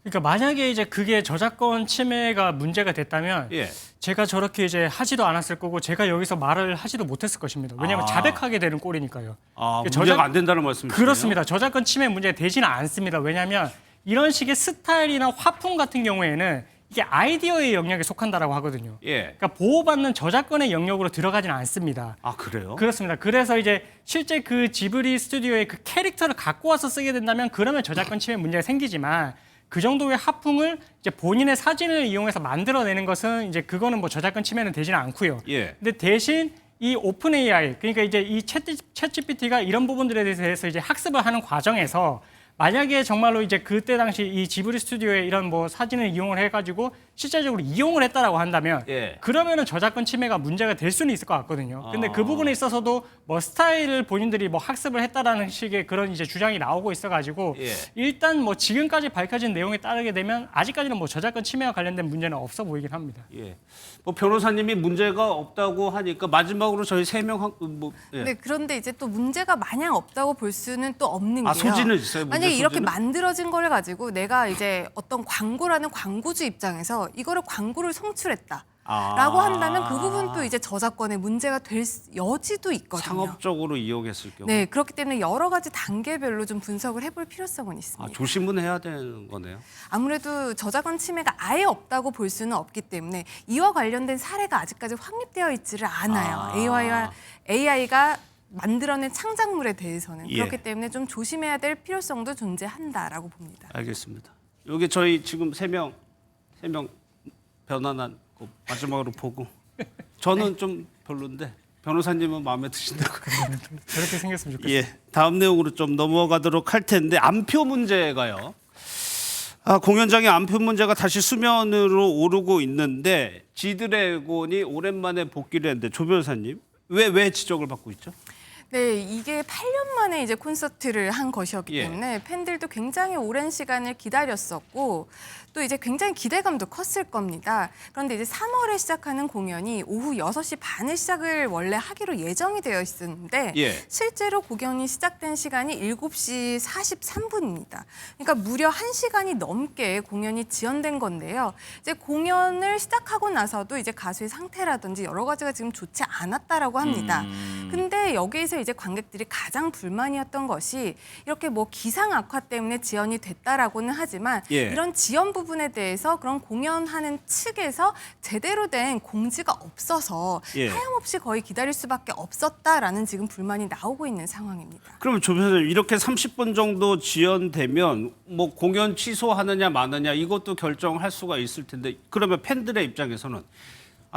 그러니까 만약에 이제 그게 저작권 침해가 문제가 됐다면 예. 제가 저렇게 이제 하지도 않았을 거고 제가 여기서 말을 하지도 못했을 것입니다. 왜냐하면 아. 자백하게 되는 꼴이니까요. 아, 저작- 문제가 안 된다는 말씀이시네요. 그렇습니다. 저작권 침해 문제가 되지는 않습니다. 왜냐하면 이런 식의 스타일이나 화풍 같은 경우에는 이게 아이디어의 영역에 속한다라고 하거든요. 예. 그러니까 보호받는 저작권의 영역으로 들어가지는 않습니다. 아, 그래요? 그렇습니다. 그래서 이제 실제 그 지브리 스튜디오의 그 캐릭터를 갖고 와서 쓰게 된다면 그러면 저작권 침해 문제가 생기지만 그 정도의 하풍을 이제 본인의 사진을 이용해서 만들어내는 것은 이제 그거는 뭐 저작권 침해는 되지는 않고요. 예. 근데 대신 이 오픈 AI 그러니까 이제 이 챗GPT가 이런 부분들에 대해서 이제 학습을 하는 과정에서 만약에 정말로 이제 그때 당시 이 지브리 스튜디오에 이런 뭐 사진을 이용을 해가지고 실제적으로 이용을 했다라고 한다면 예. 그러면은 저작권 침해가 문제가 될 수는 있을 것 같거든요. 근데 그 부분에 있어서도 뭐 스타일을 본인들이 뭐 학습을 했다라는 식의 그런 이제 주장이 나오고 있어가지고 예. 일단 뭐 지금까지 밝혀진 내용에 따르게 되면 아직까지는 뭐 저작권 침해와 관련된 문제는 없어 보이긴 합니다. 예. 뭐 변호사님이 문제가 없다고 하니까 마지막으로 저희 3명 예. 네, 그런데 이제 또 문제가 마냥 없다고 볼 수는 또 없는 게요. 소지는 있어요? 문제 만약에 이렇게 소지는? 만들어진 걸 가지고 내가 이제 어떤 광고라는 광고주 입장에서 이거를 광고를 송출했다. 라고 한다면 그 부분도 이제 저작권의 문제가 될 여지도 있거든요. 상업적으로 이용했을 경우. 네, 그렇기 때문에 여러 가지 단계별로 좀 분석을 해볼 필요성은 있습니다. 조심은 해야 되는 거네요. 아무래도 저작권 침해가 아예 없다고 볼 수는 없기 때문에 이와 관련된 사례가 아직까지 확립되어 있지를 않아요. AI가 만들어낸 창작물에 대해서는 예. 그렇기 때문에 좀 조심해야 될 필요성도 존재한다라고 봅니다. 알겠습니다. 여기 저희 지금 3명 변환한 거 마지막으로 보고 저는 좀 별론데 변호사님은 마음에 드신다고. 저렇게 생겼으면 좋겠어요. 예, 다음 내용으로 좀 넘어가도록 할 텐데 안표 문제가요. 공연장의 안표 문제가 다시 수면으로 오르고 있는데 지드래곤이 오랜만에 복귀를 했는데 조 변호사님 왜 지적을 받고 있죠? 네, 이게 8년 만에 이제 콘서트를 한 것이었기 예. 때문에 팬들도 굉장히 오랜 시간을 기다렸었고 또 이제 굉장히 기대감도 컸을 겁니다. 그런데 이제 3월에 시작하는 공연이 오후 6시 반에 시작을 원래 하기로 예정이 되어 있었는데 예. 실제로 공연이 시작된 시간이 7시 43분입니다. 그러니까 무려 1시간이 넘게 공연이 지연된 건데요. 이제 공연을 시작하고 나서도 이제 가수의 상태라든지 여러 가지가 지금 좋지 않았다라고 합니다. 근데 여기에서 이제 관객들이 가장 불만이었던 것이 이렇게 뭐 기상 악화 때문에 지연이 됐다라고는 하지만 예. 이런 지연 부분에 대해서 그런 공연하는 측에서 제대로 된 공지가 없어서 예. 하염없이 거의 기다릴 수밖에 없었다라는 지금 불만이 나오고 있는 상황입니다. 그러면 조 변호사님 이렇게 30분 정도 지연되면 뭐 공연 취소하느냐 마느냐 이것도 결정할 수가 있을 텐데 그러면 팬들의 입장에서는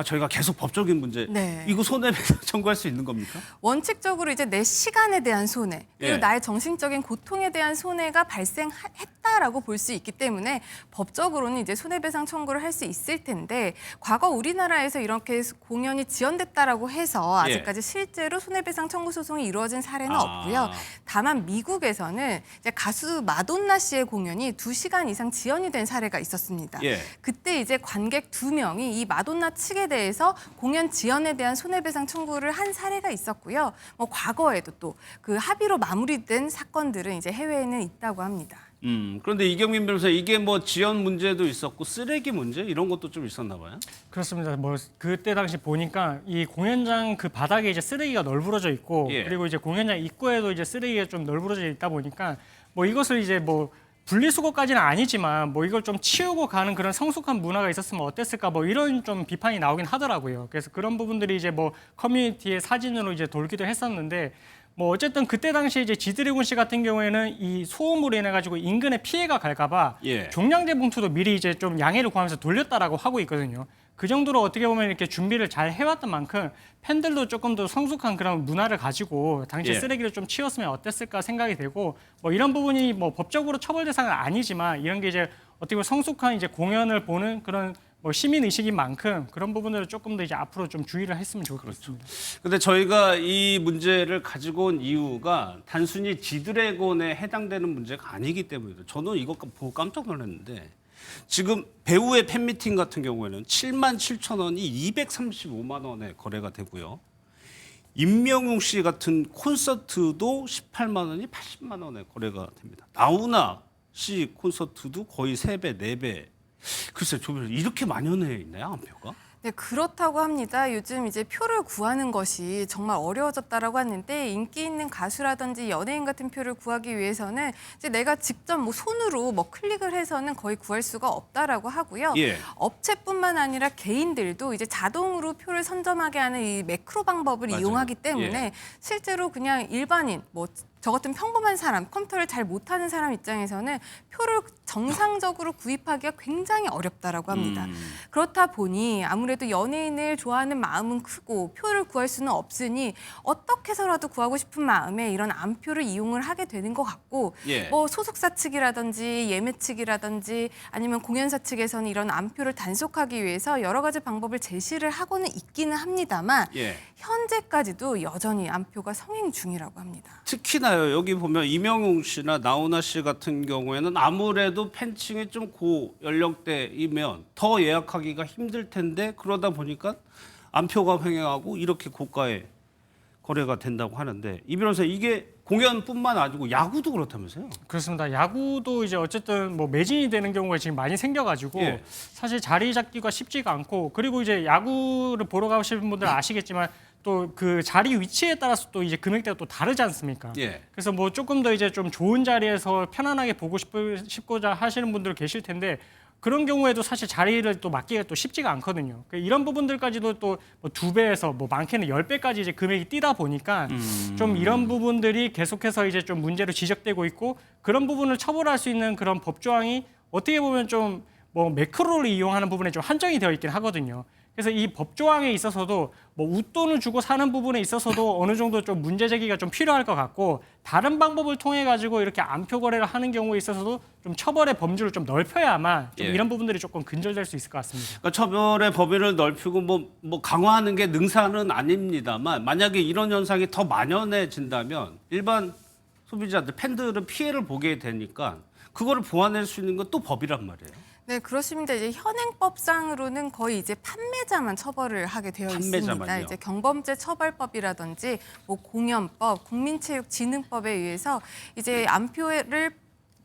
저희가 계속 법적인 문제 네. 이거 손해배상 청구할 수 있는 겁니까? 원칙적으로 이제 내 시간에 대한 손해 그리고 예. 나의 정신적인 고통에 대한 손해가 발생했다라고 볼 수 있기 때문에 법적으로는 이제 손해배상 청구를 할 수 있을 텐데 과거 우리나라에서 이렇게 공연이 지연됐다라고 해서 예. 아직까지 실제로 손해배상 청구 소송이 이루어진 사례는 아. 없고요. 다만 미국에서는 이제 가수 마돈나 씨의 공연이 2시간 이상 지연이 된 사례가 있었습니다. 예. 그때 이제 관객 2명이 이 마돈나 측에 대해서 공연 지연에 대한 손해배상 청구를 한 사례가 있었고요. 뭐 과거에도 또 그 합의로 마무리된 사건들은 이제 해외에는 있다고 합니다. 그런데 이경민 변호사 이게 뭐 지연 문제도 있었고 쓰레기 문제 이런 것도 좀 있었나 봐요. 그렇습니다. 뭐 그때 당시 보니까 이 공연장 그 바닥에 이제 쓰레기가 널브러져 있고 예. 그리고 이제 공연장 입구에도 이제 쓰레기가 좀 널브러져 있다 보니까 뭐 이것을 이제 뭐 분리수거까지는 아니지만 뭐 이걸 좀 치우고 가는 그런 성숙한 문화가 있었으면 어땠을까 뭐 이런 좀 비판이 나오긴 하더라고요. 그래서 그런 부분들이 이제 뭐 커뮤니티의 사진으로 이제 돌기도 했었는데 뭐 어쨌든 그때 당시에 이제 지드래곤 씨 같은 경우에는 이 소음으로 인해 가지고 인근에 피해가 갈까봐 예. 종량제 봉투도 미리 이제 좀 양해를 구하면서 돌렸다라고 하고 있거든요. 그 정도로 어떻게 보면 이렇게 준비를 잘 해왔던 만큼 팬들도 조금 더 성숙한 그런 문화를 가지고 당시 예. 쓰레기를 좀 치웠으면 어땠을까 생각이 되고 뭐 이런 부분이 뭐 법적으로 처벌 대상은 아니지만 이런 게 이제 어떻게 보면 성숙한 이제 공연을 보는 그런 뭐 시민 의식인 만큼 그런 부분들을 조금 더 이제 앞으로 좀 주의를 했으면 좋겠습니다. 근데 저희가 이 문제를 가지고 온 이유가 단순히 지드래곤에 해당되는 문제가 아니기 때문이죠. 저는 이거 보고 깜짝 놀랐는데 지금 배우의 팬미팅 같은 경우에는 77,000원이 235만 원에 거래가 되고요. 임명웅 씨 같은 콘서트도 18만 원이 80만 원에 거래가 됩니다. 나훈아 씨 콘서트도 거의 3배, 4배. 글쎄, 이렇게 만연해 있나요, 안표가? 네, 그렇다고 합니다. 요즘 이제 표를 구하는 것이 정말 어려워졌다라고 하는데 인기 있는 가수라든지 연예인 같은 표를 구하기 위해서는 이제 내가 직접 뭐 손으로 뭐 클릭을 해서는 거의 구할 수가 없다라고 하고요. 예. 업체뿐만 아니라 개인들도 이제 자동으로 표를 선점하게 하는 이 매크로 방법을 맞아요. 이용하기 때문에 예. 실제로 그냥 일반인 뭐 저 같은 평범한 사람, 컴퓨터를 잘 못하는 사람 입장에서는 표를 정상적으로 구입하기가 굉장히 어렵다라고 합니다. 그렇다 보니 아무래도 연예인을 좋아하는 마음은 크고 표를 구할 수는 없으니 어떻게 해서라도 구하고 싶은 마음에 이런 암표를 이용을 하게 되는 것 같고 예. 뭐 소속사 측이라든지 예매 측이라든지 아니면 공연사 측에서는 이런 암표를 단속하기 위해서 여러 가지 방법을 제시를 하고는 있기는 합니다만 예. 현재까지도 여전히 암표가 성행 중이라고 합니다. 특히나요, 여기 보면 임영웅 씨나 나훈아 씨 같은 경우에는 아무래도 팬층이 좀 고연령대이면 더 예약하기가 힘들 텐데 그러다 보니까 암표가 횡행하고 이렇게 고가에 거래가 된다고 하는데 이 변호사 이게 공연뿐만 아니고 야구도 그렇다면서요? 그렇습니다. 야구도 이제 어쨌든 뭐 매진이 되는 경우가 지금 많이 생겨가지고 예. 사실 자리 잡기가 쉽지가 않고 그리고 이제 야구를 보러 가시는 분들 아시겠지만 또 그 자리 위치에 따라서 또 이제 금액대가 또 다르지 않습니까? 예. 그래서 뭐 조금 더 이제 좀 좋은 자리에서 편안하게 보고 싶고자 하시는 분들 계실 텐데 그런 경우에도 사실 자리를 또 맡기가 또 쉽지가 않거든요. 그러니까 이런 부분들까지도 또 뭐 2배에서 뭐 많게는 10배까지 이제 금액이 뛰다 보니까 좀 이런 부분들이 계속해서 이제 좀 문제로 지적되고 있고 그런 부분을 처벌할 수 있는 그런 법 조항이 어떻게 보면 좀 뭐 매크로를 이용하는 부분에 좀 한정이 되어 있긴 하거든요. 그래서 이 법조항에 있어서도 뭐 웃돈을 주고 사는 부분에 있어서도 어느 정도 좀 문제 제기가 좀 필요할 것 같고 다른 방법을 통해 가지고 이렇게 암표 거래를 하는 경우에 있어서도 좀 처벌의 범주를 좀 넓혀야만 좀 예. 이런 부분들이 조금 근절될 수 있을 것 같습니다. 그러니까 처벌의 범위를 넓히고 뭐 강화하는 게 능사는 아닙니다만 만약에 이런 현상이 더 만연해진다면 일반 소비자들, 팬들은 피해를 보게 되니까 그거를 보완할 수 있는 건 또 법이란 말이에요. 네, 그렇습니다. 이제 현행법상으로는 거의 이제 판매자만 처벌을 하게 되어 있습니다. 판매자만요. 이제 경범죄 처벌법이라든지 뭐 공연법, 국민체육진흥법에 의해서 이제 암표를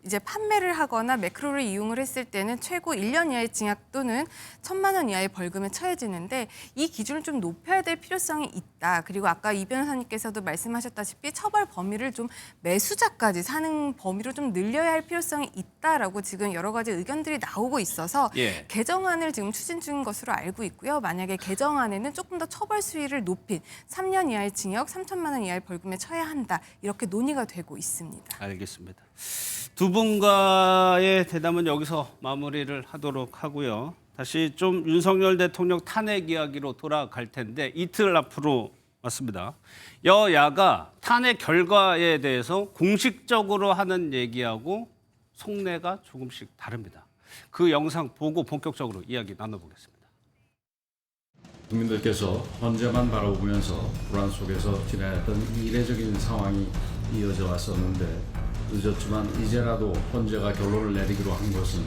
이제 판매를 하거나 매크로를 이용을 했을 때는 최고 1년 이하의 징역 또는 1,000만 원 이하의 벌금에 처해지는데 이 기준을 좀 높여야 될 필요성이 있다. 그리고 아까 이 변호사님께서도 말씀하셨다시피 처벌 범위를 좀 매수자까지 사는 범위로 좀 늘려야 할 필요성이 있다라고 지금 여러 가지 의견들이 나오고 있어서 예. 개정안을 지금 추진 중인 것으로 알고 있고요. 만약에 개정안에는 조금 더 처벌 수위를 높인 3년 이하의 징역, 3,000만 원 이하의 벌금에 처해야 한다. 이렇게 논의가 되고 있습니다. 알겠습니다. 두 분과의 대담은 여기서 마무리를 하도록 하고요. 다시 좀 윤석열 대통령 탄핵 이야기로 돌아갈 텐데 이틀 앞으로 왔습니다. 여야가 탄핵 결과에 대해서 공식적으로 하는 얘기하고 속내가 조금씩 다릅니다. 그 영상 보고 본격적으로 이야기 나눠보겠습니다. 국민들께서 헌재만 바라보면서 불안 속에서 지내왔던 이례적인 상황이 이어져 왔었는데 늦었지만 이제라도 헌재가 결론을 내리기로 한 것은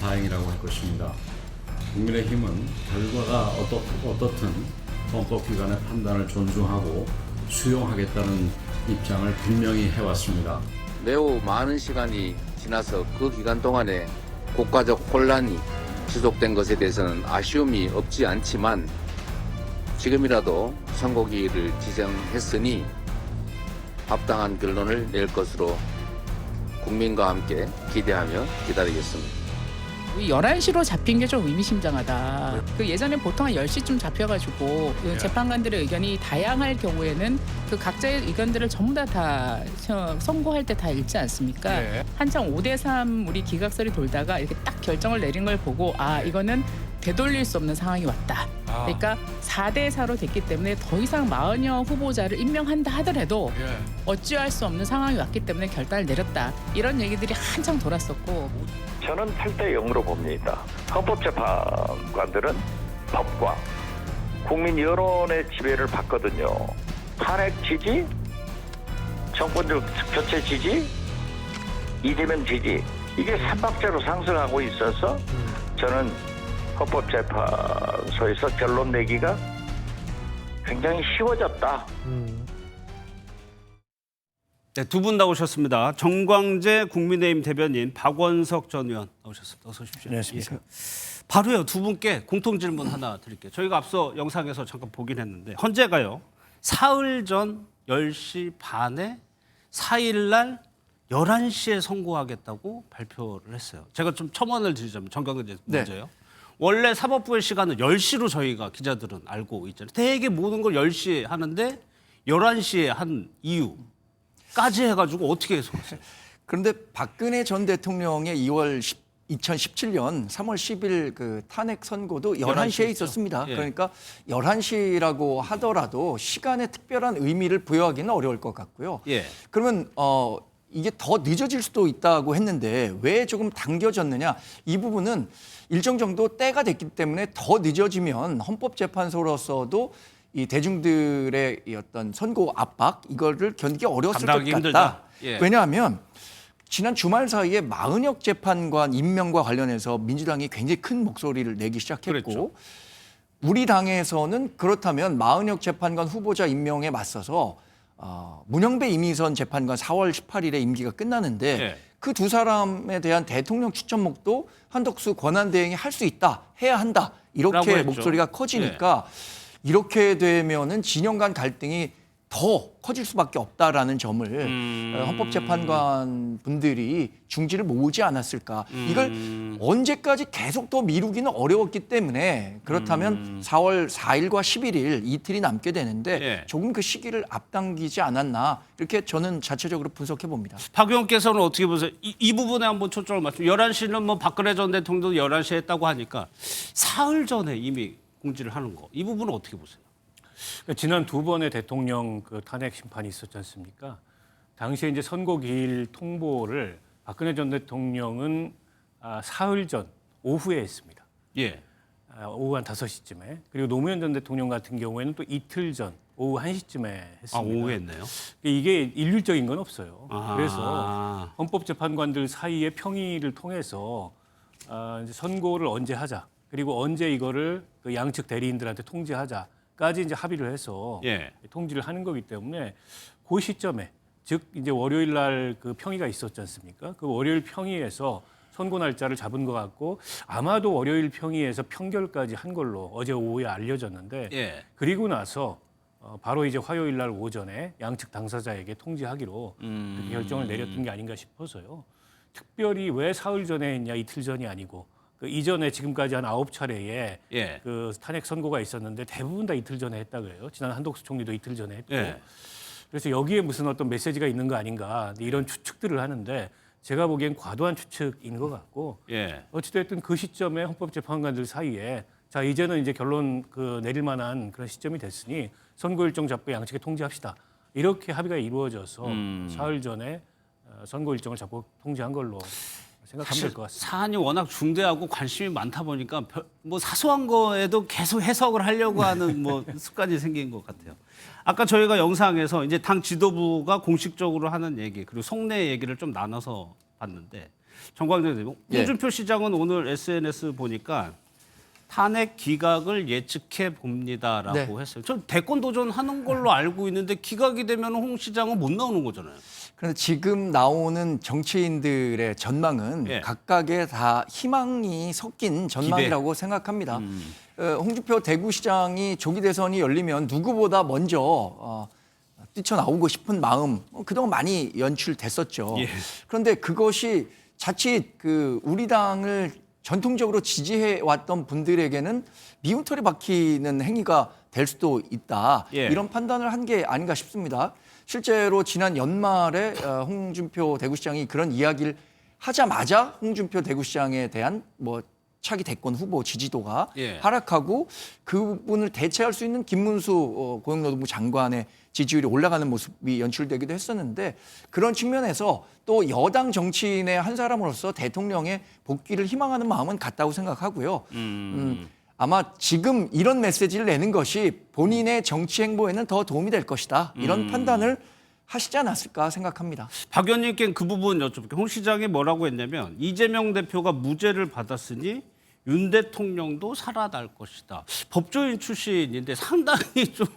다행이라고 할 것입니다. 국민의힘은 결과가 어떻든 헌법기관의 판단을 존중하고 수용하겠다는 입장을 분명히 해왔습니다. 매우 많은 시간이 지나서 그 기간 동안에 국가적 혼란이 지속된 것에 대해서는 아쉬움이 없지 않지만 지금이라도 선고기일을 지정했으니 합당한 결론을 낼 것으로 국민과 함께 기대하며 기다리겠습니다. 11시로 잡힌 게 좀 의미심장하다. 그 예전에 보통 한 10시쯤 잡혀가지고 그 재판관들의 의견이 다양할 경우에는 그 각자의 의견들을 전부 다 선고할 때 다 읽지 않습니까? 한창 5대3 우리 기각설이 돌다가 이렇게 딱 결정을 내린 걸 보고 이거는 되돌릴 수 없는 상황이 왔다. 그러니까 4대4로 됐기 때문에 더 이상 40여 후보자를 임명한다 하더라도 어찌할 수 없는 상황이 왔기 때문에 결단을 내렸다. 이런 얘기들이 한창 돌았었고 저는 8대 0으로 봅니다. 헌법재판관들은 법과 국민 여론의 지배를 받거든요. 탄핵 지지, 정권적 교체 지지, 이재명 지지 이게 삼박자로 상승하고 있어서 저는 헌법재판소에서 결론 내기가 굉장히 쉬워졌다. 네, 두 분 나오셨습니다. 정광재 국민의힘 대변인, 박원석 전 의원 나오셨습니다. 어서 오십시오. 안녕하십니까. 예. 바로요, 두 분께 공통 질문 하나 드릴게요. 저희가 앞서 영상에서 잠깐 보긴 했는데 헌재가요, 사흘 전 10시 반에 4일 날 11시에 선고하겠다고 발표를 했어요. 제가 좀 첨언을 드리자면 정광재 문제요. 원래 사법부의 시간은 10시로 저희가 기자들은 알고 있잖아요. 되게 모든 걸 10시에 하는데 11시에 한 이유까지 해가지고 어떻게 해석했어요? 그런데 박근혜 전 대통령의 2017년 3월 10일 그 탄핵 선고도 11시에 있었습니다. 예. 그러니까 11시라고 하더라도 시간에 특별한 의미를 부여하기는 어려울 것 같고요. 예. 그러면 이게 더 늦어질 수도 있다고 했는데 왜 조금 당겨졌느냐? 이 부분은 일정 정도 때가 됐기 때문에 더 늦어지면 헌법재판소로서도 이 대중들의 이 어떤 선고 압박 이거를 견디기 어려웠을 것 같다. 힘들다. 예. 왜냐하면 지난 주말 사이에 마은혁 재판관 임명과 관련해서 민주당이 굉장히 큰 목소리를 내기 시작했고 그랬죠. 우리 당에서는 그렇다면 마은혁 재판관 후보자 임명에 맞서서 문영배 이미선 재판관 4월 18일에 임기가 끝나는데 예. 그 두 사람에 대한 대통령 추천목도 한덕수 권한대행이 할 수 있다, 해야 한다 이렇게 목소리가 커지니까 이렇게 되면은 진영 간 갈등이 더 커질 수밖에 없다라는 점을 헌법재판관 분들이 중지를 모으지 않았을까. 이걸 언제까지 계속 더 미루기는 어려웠기 때문에 그렇다면 4월 4일과 11일 이틀이 남게 되는데 조금 그 시기를 앞당기지 않았나 이렇게 저는 자체적으로 분석해 봅니다. 박 의원께서는 어떻게 보세요? 이 부분에 한번 초점을 맞추면 11시는 뭐 박근혜 전 대통령도 11시에 했다고 하니까 사흘 전에 이미 공지를 하는 거. 이 부분은 어떻게 보세요? 그러니까 지난 두 번의 대통령 그 탄핵 심판이 있었지 않습니까? 당시에 이제 선고 기일 통보를 박근혜 전 대통령은 사흘 전 오후에 했습니다. 예. 오후 한 5시쯤에. 그리고 노무현 전 대통령 같은 경우에는 또 이틀 전 오후 1시쯤에 했습니다. 오후에 했네요. 이게 일률적인 건 없어요. 아하. 그래서 헌법재판관들 사이의 평의를 통해서 이제 선고를 언제 하자, 그리고 언제 이거를 그 양측 대리인들한테 통지하자까지 이제 합의를 해서 예. 통지를 하는 거기 때문에 그 시점에, 즉 이제 월요일 날 그 평의가 있었지 않습니까? 그 월요일 평의에서 선고 날짜를 잡은 것 같고, 아마도 월요일 평의에서 판결까지 한 걸로 어제 오후에 알려졌는데, 예. 그리고 나서 바로 이제 화요일 날 오전에 양측 당사자에게 통지하기로 그렇게 결정을 내렸던 게 아닌가 싶어서요. 특별히 왜 사흘 전에 했냐, 이틀 전이 아니고 그 이전에 지금까지 한 9차례의 예. 그 탄핵 선고가 있었는데 대부분 다 이틀 전에 했다 그래요. 지난 한덕수 총리도 이틀 전에 했고. 예. 그래서 여기에 무슨 어떤 메시지가 있는 거 아닌가 이런 추측들을 하는데, 제가 보기엔 과도한 추측인 것 같고, 예. 어찌됐든 그 시점에 헌법재판관들 사이에 자 이제는 이제 결론 그 내릴 만한 그런 시점이 됐으니 선고 일정 잡고 양측에 통지합시다. 이렇게 합의가 이루어져서 사흘 전에 선고 일정을 잡고 통지한 걸로 생각하면 될 것 같습니다. 사안이 워낙 중대하고 관심이 많다 보니까 뭐 사소한 거에도 계속 해석을 하려고 하는 뭐 습관이 생긴 것 같아요. 아까 저희가 영상에서 이제 당 지도부가 공식적으로 하는 얘기, 그리고 속내 얘기를 좀 나눠서 봤는데, 정광재 대표, 홍준표 시장은 오늘 SNS 보니까 탄핵 기각을 예측해 봅니다라고 했어요. 저 대권 도전하는 걸로 알고 있는데 기각이 되면 홍 시장은 못 나오는 거잖아요. 그런데 지금 나오는 정치인들의 전망은 각각의 다 희망이 섞인 전망이라고 생각합니다. 홍준표 대구시장이 조기 대선이 열리면 누구보다 먼저 뛰쳐나오고 싶은 마음 그동안 많이 연출됐었죠. 그런데 그것이 자칫 그 우리 당을 전통적으로 지지해왔던 분들에게는 미움털이 박히는 행위가 될 수도 있다. 이런 판단을 한 게 아닌가 싶습니다. 실제로 지난 연말에 홍준표 대구시장이 그런 이야기를 하자마자 홍준표 대구시장에 대한 뭐 차기 대권 후보 지지도가 하락하고, 그분을 대체할 수 있는 김문수 고용노동부 장관의 지지율이 올라가는 모습이 연출되기도 했었는데, 그런 측면에서 또 여당 정치인의 한 사람으로서 대통령의 복귀를 희망하는 마음은 같다고 생각하고요. 아마 지금 이런 메시지를 내는 것이 본인의 정치 행보에는 더 도움이 될 것이다. 이런 판단을 하시지 않았을까 생각합니다. 박 의원님께 그 부분 여쭤볼게요. 홍 시장이 뭐라고 했냐면, 이재명 대표가 무죄를 받았으니 윤 대통령도 살아날 것이다. 법조인 출신인데 상당히 좀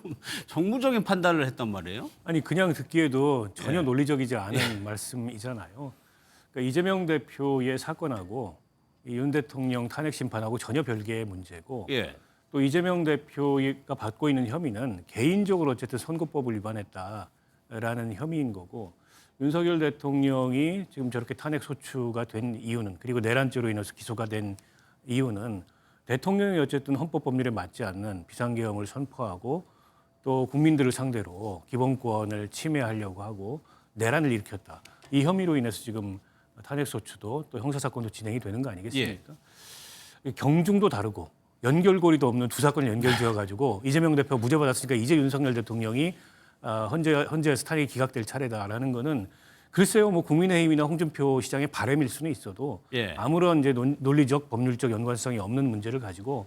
정무적인 판단을 했단 말이에요. 아니 그냥 듣기에도 전혀 논리적이지 않은 말씀이잖아요. 그러니까 이재명 대표의 사건하고 윤 대통령 탄핵 심판하고 전혀 별개의 문제고, 또 이재명 대표가 받고 있는 혐의는 개인적으로 어쨌든 선거법을 위반했다라는 혐의인 거고, 윤석열 대통령이 지금 저렇게 탄핵 소추가 된 이유는, 그리고 내란죄로 인해서 기소가 된 이유는 대통령이 어쨌든 헌법 법률에 맞지 않는 비상계엄을 선포하고 또 국민들을 상대로 기본권을 침해하려고 하고 내란을 일으켰다. 이 혐의로 인해서 지금 탄핵소추도 또 형사사건도 진행이 되는 거 아니겠습니까? 경중도 다르고 연결고리도 없는 두 사건을 연결지어가지고 이재명 대표 무죄 받았으니까 이제 윤석열 대통령이 헌재에서 탄핵이 기각될 차례다라는 거는, 글쎄요, 뭐 국민의힘이나 홍준표 시장의 바람일 수는 있어도 아무런 이제 논리적, 법률적 연관성이 없는 문제를 가지고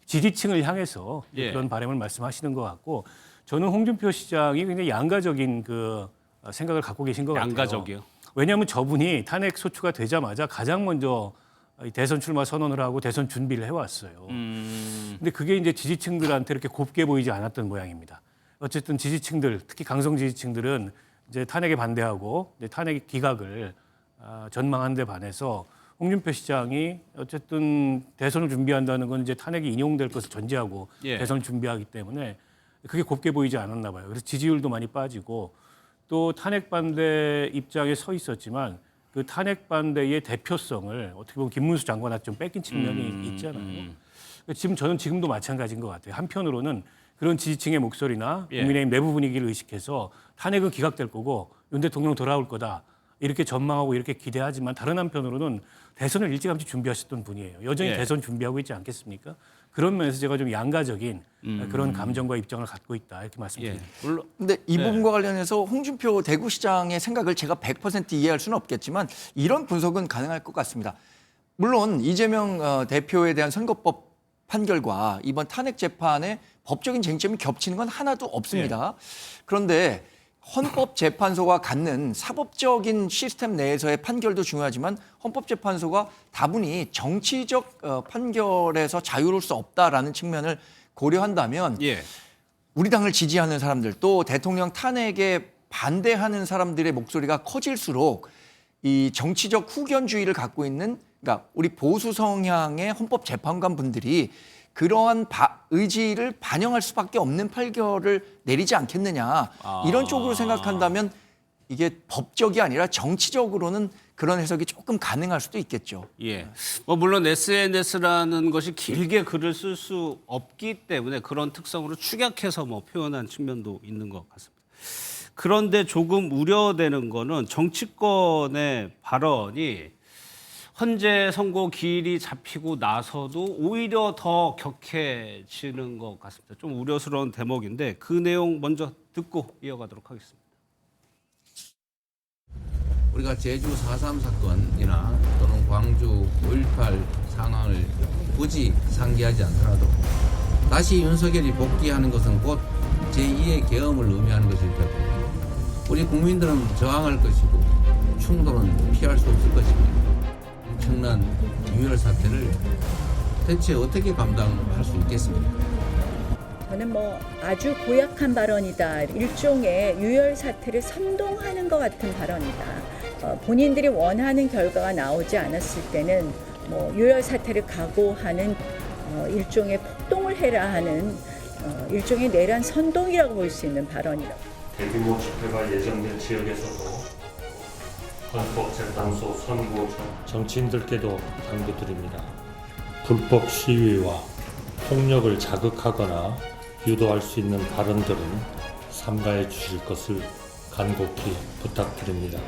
지지층을 향해서 그런 바람을 말씀하시는 것 같고, 저는 홍준표 시장이 굉장히 양가적인 그 생각을 갖고 계신 것 같아요. 양가적이요? 왜냐하면 저분이 탄핵 소추가 되자마자 가장 먼저 대선 출마 선언을 하고 대선 준비를 해왔어요. 근데 그게 이제 지지층들한테 이렇게 곱게 보이지 않았던 모양입니다. 어쨌든 지지층들, 특히 강성 지지층들은 이제 탄핵에 반대하고 이제 탄핵 기각을 전망한 데 반해서 홍준표 시장이 어쨌든 대선을 준비한다는 건 이제 탄핵이 인용될 것을 전제하고 대선을 준비하기 때문에 그게 곱게 보이지 않았나 봐요. 그래서 지지율도 많이 빠지고, 또 탄핵 반대 입장에 서 있었지만 그 탄핵 반대의 대표성을 어떻게 보면 김문수 장관한테 좀 뺏긴 측면이 있잖아요. 지금 저는 지금도 마찬가지인 것 같아요. 한편으로는 그런 지지층의 목소리나 국민의힘 내부 분위기를 의식해서 탄핵은 기각될 거고 윤 대통령 돌아올 거다. 이렇게 전망하고 이렇게 기대하지만 다른 한편으로는 대선을 일찌감치 준비하셨던 분이에요. 여전히 예. 대선 준비하고 있지 않겠습니까? 그런 면에서 제가 좀 양가적인 그런 감정과 입장을 갖고 있다 이렇게 말씀드립니다. 물론 근데 이 부분과 관련해서 홍준표 대구시장의 생각을 제가 100% 이해할 수는 없겠지만 이런 분석은 가능할 것 같습니다. 물론 이재명 대표에 대한 선거법 판결과 이번 탄핵 재판의 법적인 쟁점이 겹치는 건 하나도 없습니다. 그런데 헌법재판소가 갖는 사법적인 시스템 내에서의 판결도 중요하지만 헌법재판소가 다분히 정치적 판결에서 자유로울 수 없다라는 측면을 고려한다면 우리 당을 지지하는 사람들 또 대통령 탄핵에 반대하는 사람들의 목소리가 커질수록 이 정치적 후견주의를 갖고 있는 그러니까 우리 보수 성향의 헌법재판관 분들이 그러한 의지를 반영할 수밖에 없는 판결을 내리지 않겠느냐 이런 쪽으로 생각한다면 이게 법적이 아니라 정치적으로는 그런 해석이 조금 가능할 수도 있겠죠. 예. 물론 SNS라는 것이 길게 글을 쓸 수 없기 때문에 그런 특성으로 축약해서 표현한 측면도 있는 것 같습니다. 그런데 조금 우려되는 거는 정치권의 발언이 헌재 선고 기일이 잡히고 나서도 오히려 더 격해지는 것 같습니다. 좀 우려스러운 대목인데 그 내용 먼저 듣고 이어가도록 하겠습니다. 우리가 제주 4.3 사건이나 또는 광주 5.18 상황을 굳이 상기하지 않더라도 다시 윤석열이 복귀하는 것은 곧 제2의 계엄을 의미하는 것일 테고 우리 국민들은 저항할 것이고 충돌은 피할 수 없을 것입니다. 엄청난 유혈 사태를 대체 어떻게 감당할 수 있겠습니까? 저는 아주 고약한 발언이다. 일종의 유혈 사태를 선동하는 것 같은 발언이다. 본인들이 원하는 결과가 나오지 않았을 때는 유혈 사태를 각오하는 일종의 폭동을 해라 하는 일종의 내란 선동이라고 볼 수 있는 발언이다. 대규모 집회가 예정된 지역에서도 헌법재판소 선고 정치인들께도 당부드립니다. 불법 시위와 폭력을 자극하거나 유도할 수 있는 발언들은 삼가해 주실 것을 간곡히 부탁드립니다.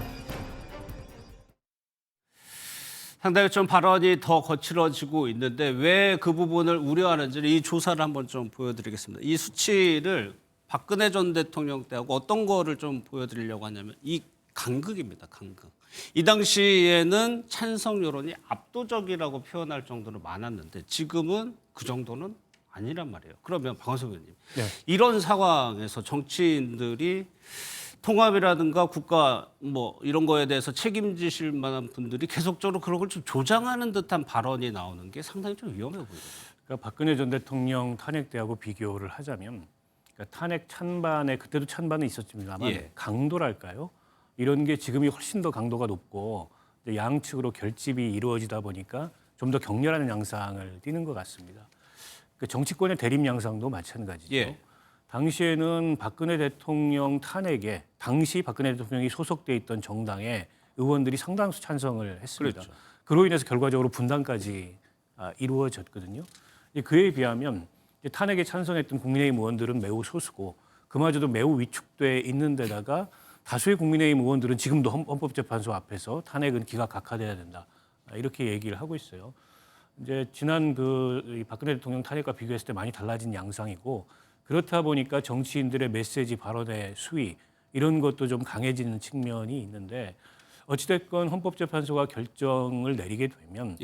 상당히 좀 발언이 더 거칠어지고 있는데 왜 그 부분을 우려하는지를 이 조사를 한번 좀 보여드리겠습니다. 이 수치를 박근혜 전 대통령 때하고 어떤 거를 좀 보여드리려고 하냐면 이 간극입니다. 간극. 이 당시에는 찬성 여론이 압도적이라고 표현할 정도로 많았는데 지금은 그 정도는 아니란 말이에요. 그러면 박원석 의원님, 이런 상황에서 정치인들이 통합이라든가 국가 이런 거에 대해서 책임지실 만한 분들이 계속적으로 그런 걸 좀 조장하는 듯한 발언이 나오는 게 상당히 좀 위험해 보여요. 그러니까 박근혜 전 대통령 탄핵 때하고 비교를 하자면 그러니까 탄핵 찬반에 그때도 찬반은 있었지만 강도랄까요? 이런 게 지금이 훨씬 더 강도가 높고 양측으로 결집이 이루어지다 보니까 좀 더 격렬한 양상을 띠는 것 같습니다. 그 정치권의 대립 양상도 마찬가지죠. 당시에는 박근혜 대통령 탄핵에 당시 박근혜 대통령이 소속돼 있던 정당의 의원들이 상당수 찬성을 했습니다. 그렇죠. 그로 인해서 결과적으로 분당까지 이루어졌거든요. 그에 비하면 탄핵에 찬성했던 국민의힘 의원들은 매우 소수고 그마저도 매우 위축돼 있는 데다가 다수의 국민의힘 의원들은 지금도 헌법재판소 앞에서 탄핵은 기각각하돼야 된다 이렇게 얘기를 하고 있어요. 이제 지난 이 박근혜 대통령 탄핵과 비교했을 때 많이 달라진 양상이고 그렇다 보니까 정치인들의 메시지 발언의 수위 이런 것도 좀 강해지는 측면이 있는데 어찌됐건 헌법재판소가 결정을 내리게 되면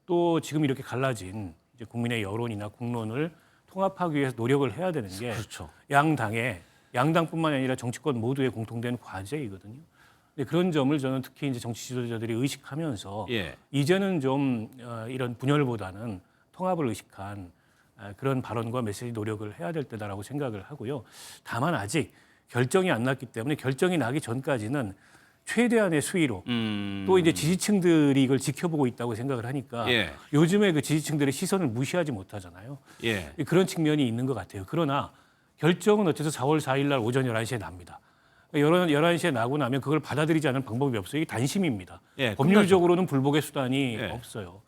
또 지금 이렇게 갈라진 이제 국민의 여론이나 국론을 통합하기 위해서 노력을 해야 되는 게 양당뿐만 아니라 정치권 모두의 공통된 과제이거든요. 그런 점을 저는 특히 이제 정치 지도자들이 의식하면서 이제는 좀 이런 분열보다는 통합을 의식한 그런 발언과 메시지 노력을 해야 될 때다라고 생각을 하고요. 다만 아직 결정이 안 났기 때문에 결정이 나기 전까지는 최대한의 수위로 또 이제 지지층들이 이걸 지켜보고 있다고 생각을 하니까 요즘에 그 지지층들의 시선을 무시하지 못하잖아요. 그런 측면이 있는 것 같아요. 그러나 결정은 어째서 4월 4일 날 오전 11시에 납니다. 11시에 나고 나면 그걸 받아들이지 않을 방법이 없어요. 이게 단심입니다. 법률적으로는 불복의 수단이 없어요.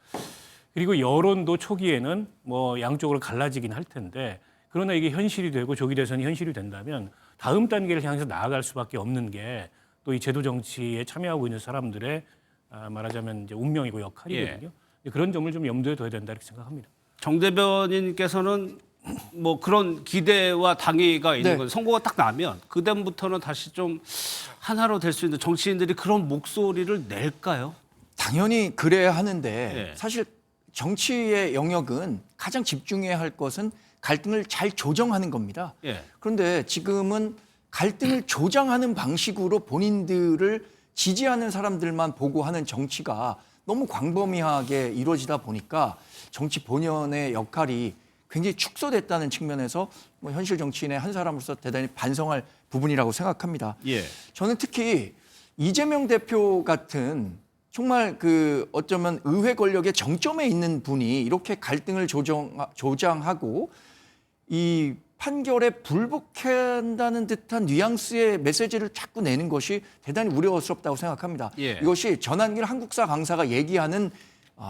그리고 여론도 초기에는 양쪽으로 갈라지긴 할 텐데 그러나 이게 현실이 되고 조기 대선이 현실이 된다면 다음 단계를 향해서 나아갈 수밖에 없는 게 또 이 제도 정치에 참여하고 있는 사람들의 말하자면 이제 운명이고 역할이거든요. 그런 점을 좀 염두에 둬야 된다 이렇게 생각합니다. 정 대변인께서는 뭐 그런 기대와 당위가 있는 건 선거가 딱 나면 그다음부터는 다시 좀 하나로 될 수 있는 정치인들이 그런 목소리를 낼까요? 당연히 그래야 하는데 사실 정치의 영역은 가장 집중해야 할 것은 갈등을 잘 조정하는 겁니다. 그런데 지금은 갈등을 조장하는 방식으로 본인들을 지지하는 사람들만 보고 하는 정치가 너무 광범위하게 이루어지다 보니까 정치 본연의 역할이 굉장히 축소됐다는 측면에서 뭐 현실 정치인의 한 사람으로서 대단히 반성할 부분이라고 생각합니다. 저는 특히 이재명 대표 같은 정말 그 어쩌면 의회 권력의 정점에 있는 분이 이렇게 갈등을 조장하고 이 판결에 불복한다는 듯한 뉘앙스의 메시지를 자꾸 내는 것이 대단히 우려스럽다고 생각합니다. 이것이 전한길 한국사 강사가 얘기하는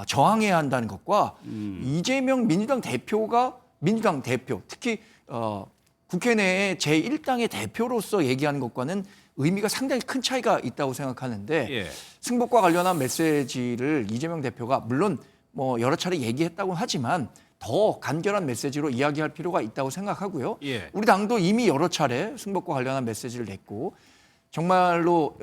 저항해야 한다는 것과 이재명 민주당 대표 특히 국회 내에 제1당의 대표로서 얘기하는 것과는 의미가 상당히 큰 차이가 있다고 생각하는데 승복과 관련한 메시지를 이재명 대표가 물론 뭐 여러 차례 얘기했다고 하지만 더 간결한 메시지로 이야기할 필요가 있다고 생각하고요. 우리 당도 이미 여러 차례 승복과 관련한 메시지를 냈고 정말로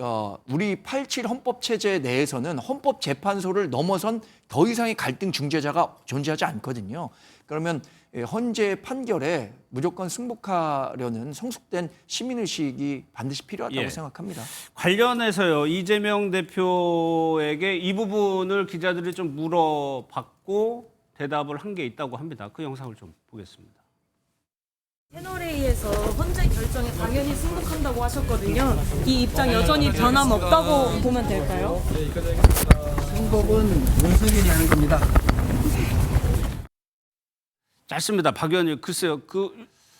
우리 87 헌법체제 내에서는 헌법재판소를 넘어선 더 이상의 갈등 중재자가 존재하지 않거든요. 그러면 헌재 판결에 무조건 승복하려는 성숙된 시민의식이 반드시 필요하다고 생각합니다. 관련해서요. 이재명 대표에게 이 부분을 기자들이 좀 물어봤고 대답을 한 게 있다고 합니다. 그 영상을 좀 보겠습니다. 패널회의에서 헌재 결정에 당연히 승복한다고 하셨거든요. 이 입장 여전히 변함없다고 보면 될까요? 승복은 윤석열이 하는 겁니다. 짧습니다. 박 의원님, 글쎄요.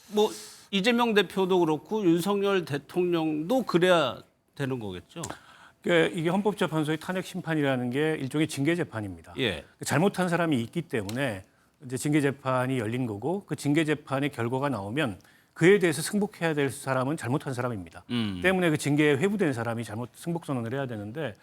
뭐 이재명 대표도 그렇고 윤석열 대통령도 그래야 되는 거겠죠? 이게 헌법재판소의 탄핵 심판이라는 게 일종의 징계 재판입니다. 잘못한 사람이 있기 때문에 이제 징계 재판이 열린 거고 그 징계 재판의 결과가 나오면 그에 대해서 승복해야 될 사람은 잘못한 사람입니다. 때문에 그 징계에 회부된 사람이 승복 선언을 해야 되는데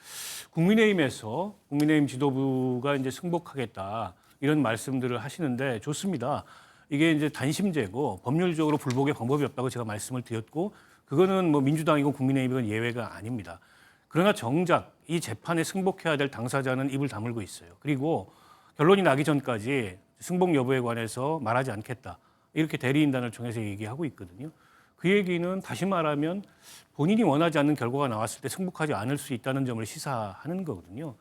국민의힘 지도부가 이제 승복하겠다 이런 말씀들을 하시는데 좋습니다. 이게 이제 단심제고 법률적으로 불복의 방법이 없다고 제가 말씀을 드렸고 그거는 뭐 민주당이고 국민의힘이건 예외가 아닙니다. 그러나 정작 이 재판에 승복해야 될 당사자는 입을 다물고 있어요. 그리고 결론이 나기 전까지 승복 여부에 관해서 말하지 않겠다. 이렇게 대리인단을 통해서 얘기하고 있거든요. 그 얘기는 다시 말하면 본인이 원하지 않는 결과가 나왔을 때 승복하지 않을 수 있다는 점을 시사하는 거거든요.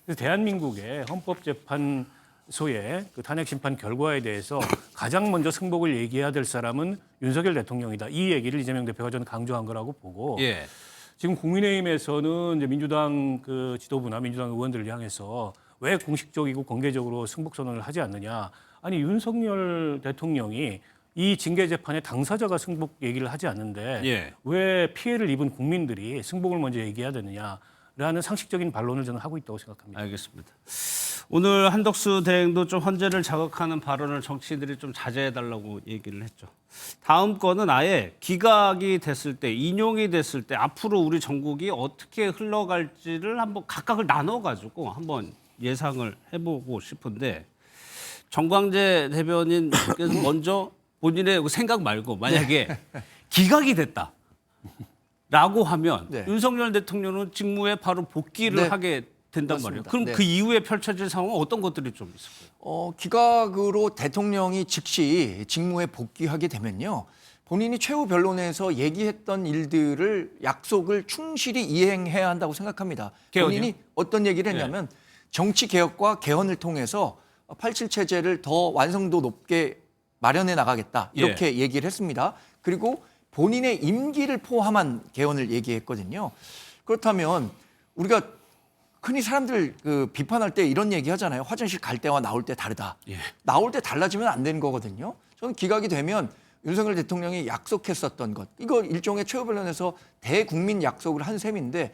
그래서 대한민국의 헌법재판소의 그 탄핵 심판 결과에 대해서 가장 먼저 승복을 얘기해야 될 사람은 윤석열 대통령이다. 이 얘기를 이재명 대표가 저는 강조한 거라고 보고 지금 국민의힘에서는 이제 민주당 그 지도부나 민주당 의원들을 향해서 왜 공식적이고 공개적으로 승복 선언을 하지 않느냐. 아니 윤석열 대통령이 이 징계 재판의 당사자가 승복 얘기를 하지 않는데 왜 피해를 입은 국민들이 승복을 먼저 얘기해야 되느냐라는 상식적인 반론을 저는 하고 있다고 생각합니다. 알겠습니다. 오늘 한덕수 대행도 좀 헌재를 자극하는 발언을 정치인들이 좀 자제해달라고 얘기를 했죠. 다음 거는 아예 기각이 됐을 때, 인용이 됐을 때 앞으로 우리 전국이 어떻게 흘러갈지를 한번 각각을 나눠가지고 한번 예상을 해보고 싶은데 정광재 대변인께서 먼저 본인의 생각 말고 만약에 기각이 됐다라고 하면 윤석열 대통령은 직무에 바로 복귀를 하게 된단 맞습니다. 말이에요. 그럼 그 이후에 펼쳐질 상황은 어떤 것들이 좀 있을까요? 기각으로 대통령이 즉시 직무에 복귀하게 되면요. 본인이 최후 변론에서 얘기했던 일들을 약속을 충실히 이행해야 한다고 생각합니다. 개헌이요? 본인이 어떤 얘기를 했냐면 정치 개혁과 개헌을 통해서 87 체제를 더 완성도 높게 마련해 나가겠다. 이렇게 얘기를 했습니다. 그리고 본인의 임기를 포함한 개헌을 얘기했거든요. 그렇다면 우리가 흔히 사람들 비판할 때 이런 얘기 하잖아요. 화장실 갈 때와 나올 때 다르다. 나올 때 달라지면 안 되는 거거든요. 저는 기각이 되면 윤석열 대통령이 약속했었던 것. 이거 일종의 최후 변론에서 대국민 약속을 한 셈인데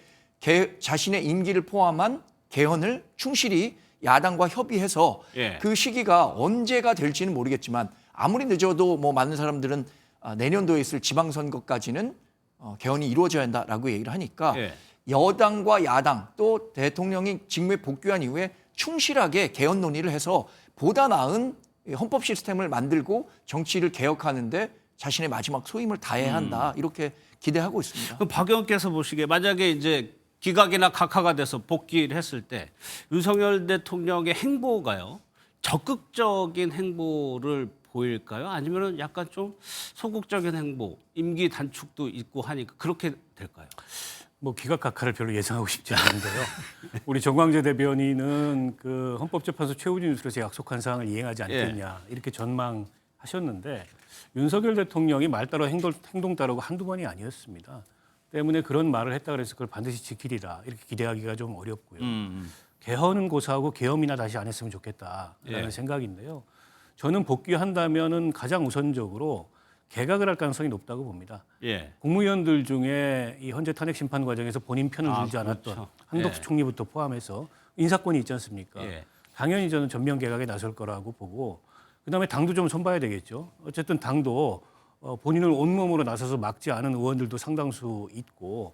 자신의 임기를 포함한 개헌을 충실히 야당과 협의해서 그 시기가 언제가 될지는 모르겠지만 아무리 늦어도 뭐 많은 사람들은 내년도에 있을 지방선거까지는 개헌이 이루어져야 한다라고 얘기를 하니까 예. 여당과 야당 또 대통령이 직무에 복귀한 이후에 충실하게 개헌 논의를 해서 보다 나은 헌법 시스템을 만들고 정치를 개혁하는데 자신의 마지막 소임을 다해야 한다 이렇게 기대하고 있습니다. 그럼 박 의원께서 보시기에 만약에 이제 기각이나 각하가 돼서 복귀를 했을 때 윤석열 대통령의 행보가요 적극적인 행보를 보일까요? 아니면은 약간 좀 소극적인 행보, 임기 단축도 있고 하니까 그렇게 될까요? 뭐 기각 각하를 별로 예상하고 싶지 않은데요. 우리 정광재 대변인은 그 헌법재판소 최우진 뉴스에서 약속한 사항을 이행하지 않겠냐 이렇게 전망하셨는데 윤석열 대통령이 말 따라 행동 따르고 한두 번이 아니었습니다. 때문에 그런 말을 했다 그래서 그걸 반드시 지키리라 이렇게 기대하기가 좀 어렵고요. 개헌은 고사하고 계엄이나 다시 안 했으면 좋겠다라는 생각인데요. 저는 복귀한다면은 가장 우선적으로 개각을 할 가능성이 높다고 봅니다. 국무위원들 중에 이 헌재 탄핵 심판 과정에서 본인 편을 들지 않았던 그렇죠. 한덕수 총리부터 포함해서 인사권이 있지 않습니까? 당연히 저는 전면 개각에 나설 거라고 보고 그다음에 당도 좀 손봐야 되겠죠. 어쨌든 당도 본인을 온몸으로 나서서 막지 않은 의원들도 상당수 있고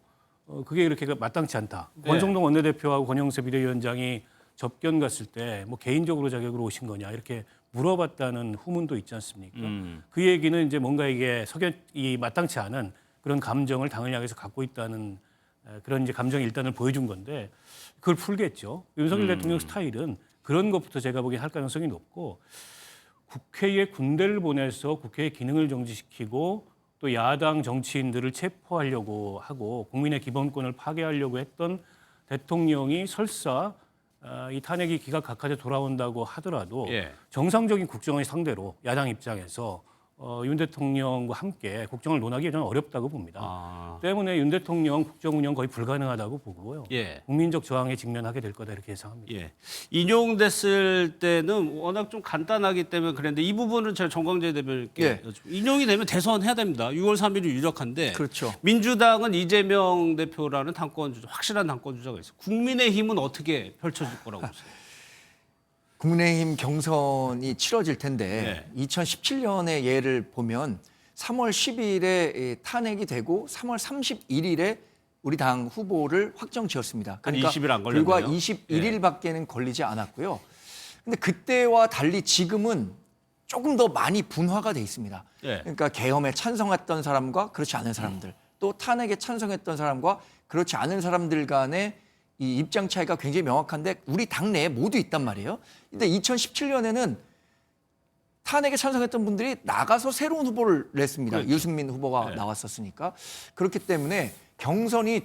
그게 이렇게 마땅치 않다. 권성동 원내대표하고 권영세 비대위원장이 접견 갔을 때 뭐 개인적으로 자격으로 오신 거냐 이렇게 물어봤다는 후문도 있지 않습니까? 그 얘기는 이제 뭔가 이게 석연이 마땅치 않은 그런 감정을 당을 향해서 갖고 있다는 그런 이제 감정 일단을 보여준 건데 그걸 풀겠죠. 윤석열 대통령 스타일은 그런 것부터 제가 보기엔 할 가능성이 높고 국회에 군대를 보내서 국회의 기능을 정지시키고 또 야당 정치인들을 체포하려고 하고 국민의 기본권을 파괴하려고 했던 대통령이 설사 이 탄핵이 기각 각하돼 돌아온다고 하더라도 정상적인 국정을 상대로 야당 입장에서 윤 대통령과 함께 국정을 논하기 저는 어렵다고 봅니다. 때문에 윤 대통령 국정 운영 거의 불가능하다고 보고요. 국민적 저항에 직면하게 될 거다 이렇게 예상합니다. 인용됐을 때는 워낙 좀 간단하기 때문에 그랬는데 이 부분은 제가 정광재 대변인께 인용이 되면 대선 해야 됩니다. 6월 3일이 유력한데 그렇죠. 민주당은 이재명 대표라는 당권주자, 확실한 당권주자가 있어요. 국민의힘은 어떻게 펼쳐질 거라고 보세요? 국민의힘 경선이 치러질 텐데 2017년의 예를 보면 3월 10일에 탄핵이 되고 3월 31일에 우리 당 후보를 확정 지었습니다. 그러니까 20일 안 걸렸네요. 불과 21일밖에는 걸리지 않았고요. 근데 그때와 달리 지금은 조금 더 많이 분화가 돼 있습니다. 그러니까 계엄에 찬성했던 사람과 그렇지 않은 사람들, 또 탄핵에 찬성했던 사람과 그렇지 않은 사람들 간의 이 입장 차이가 굉장히 명확한데 우리 당내에 모두 있단 말이에요. 근데 2017년에는 탄핵에 찬성했던 분들이 나가서 새로운 후보를 냈습니다. 그렇죠. 유승민 후보가 나왔었으니까. 그렇기 때문에 경선이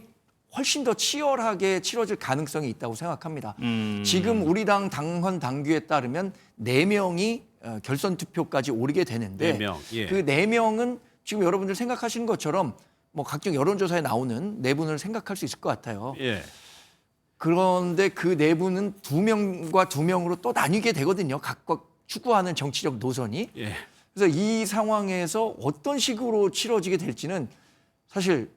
훨씬 더 치열하게 치러질 가능성이 있다고 생각합니다. 지금 우리 당 당헌 당규에 따르면 4명이 결선 투표까지 오르게 되는데 4명. 그 4명은 지금 여러분들 생각하시는 것처럼 뭐 각종 여론조사에 나오는 4분을 생각할 수 있을 것 같아요. 그런데 그 4분은 2명과 2명으로 또 나뉘게 되거든요. 각각 추구하는 정치적 노선이. 그래서 이 상황에서 어떤 식으로 치러지게 될지는 사실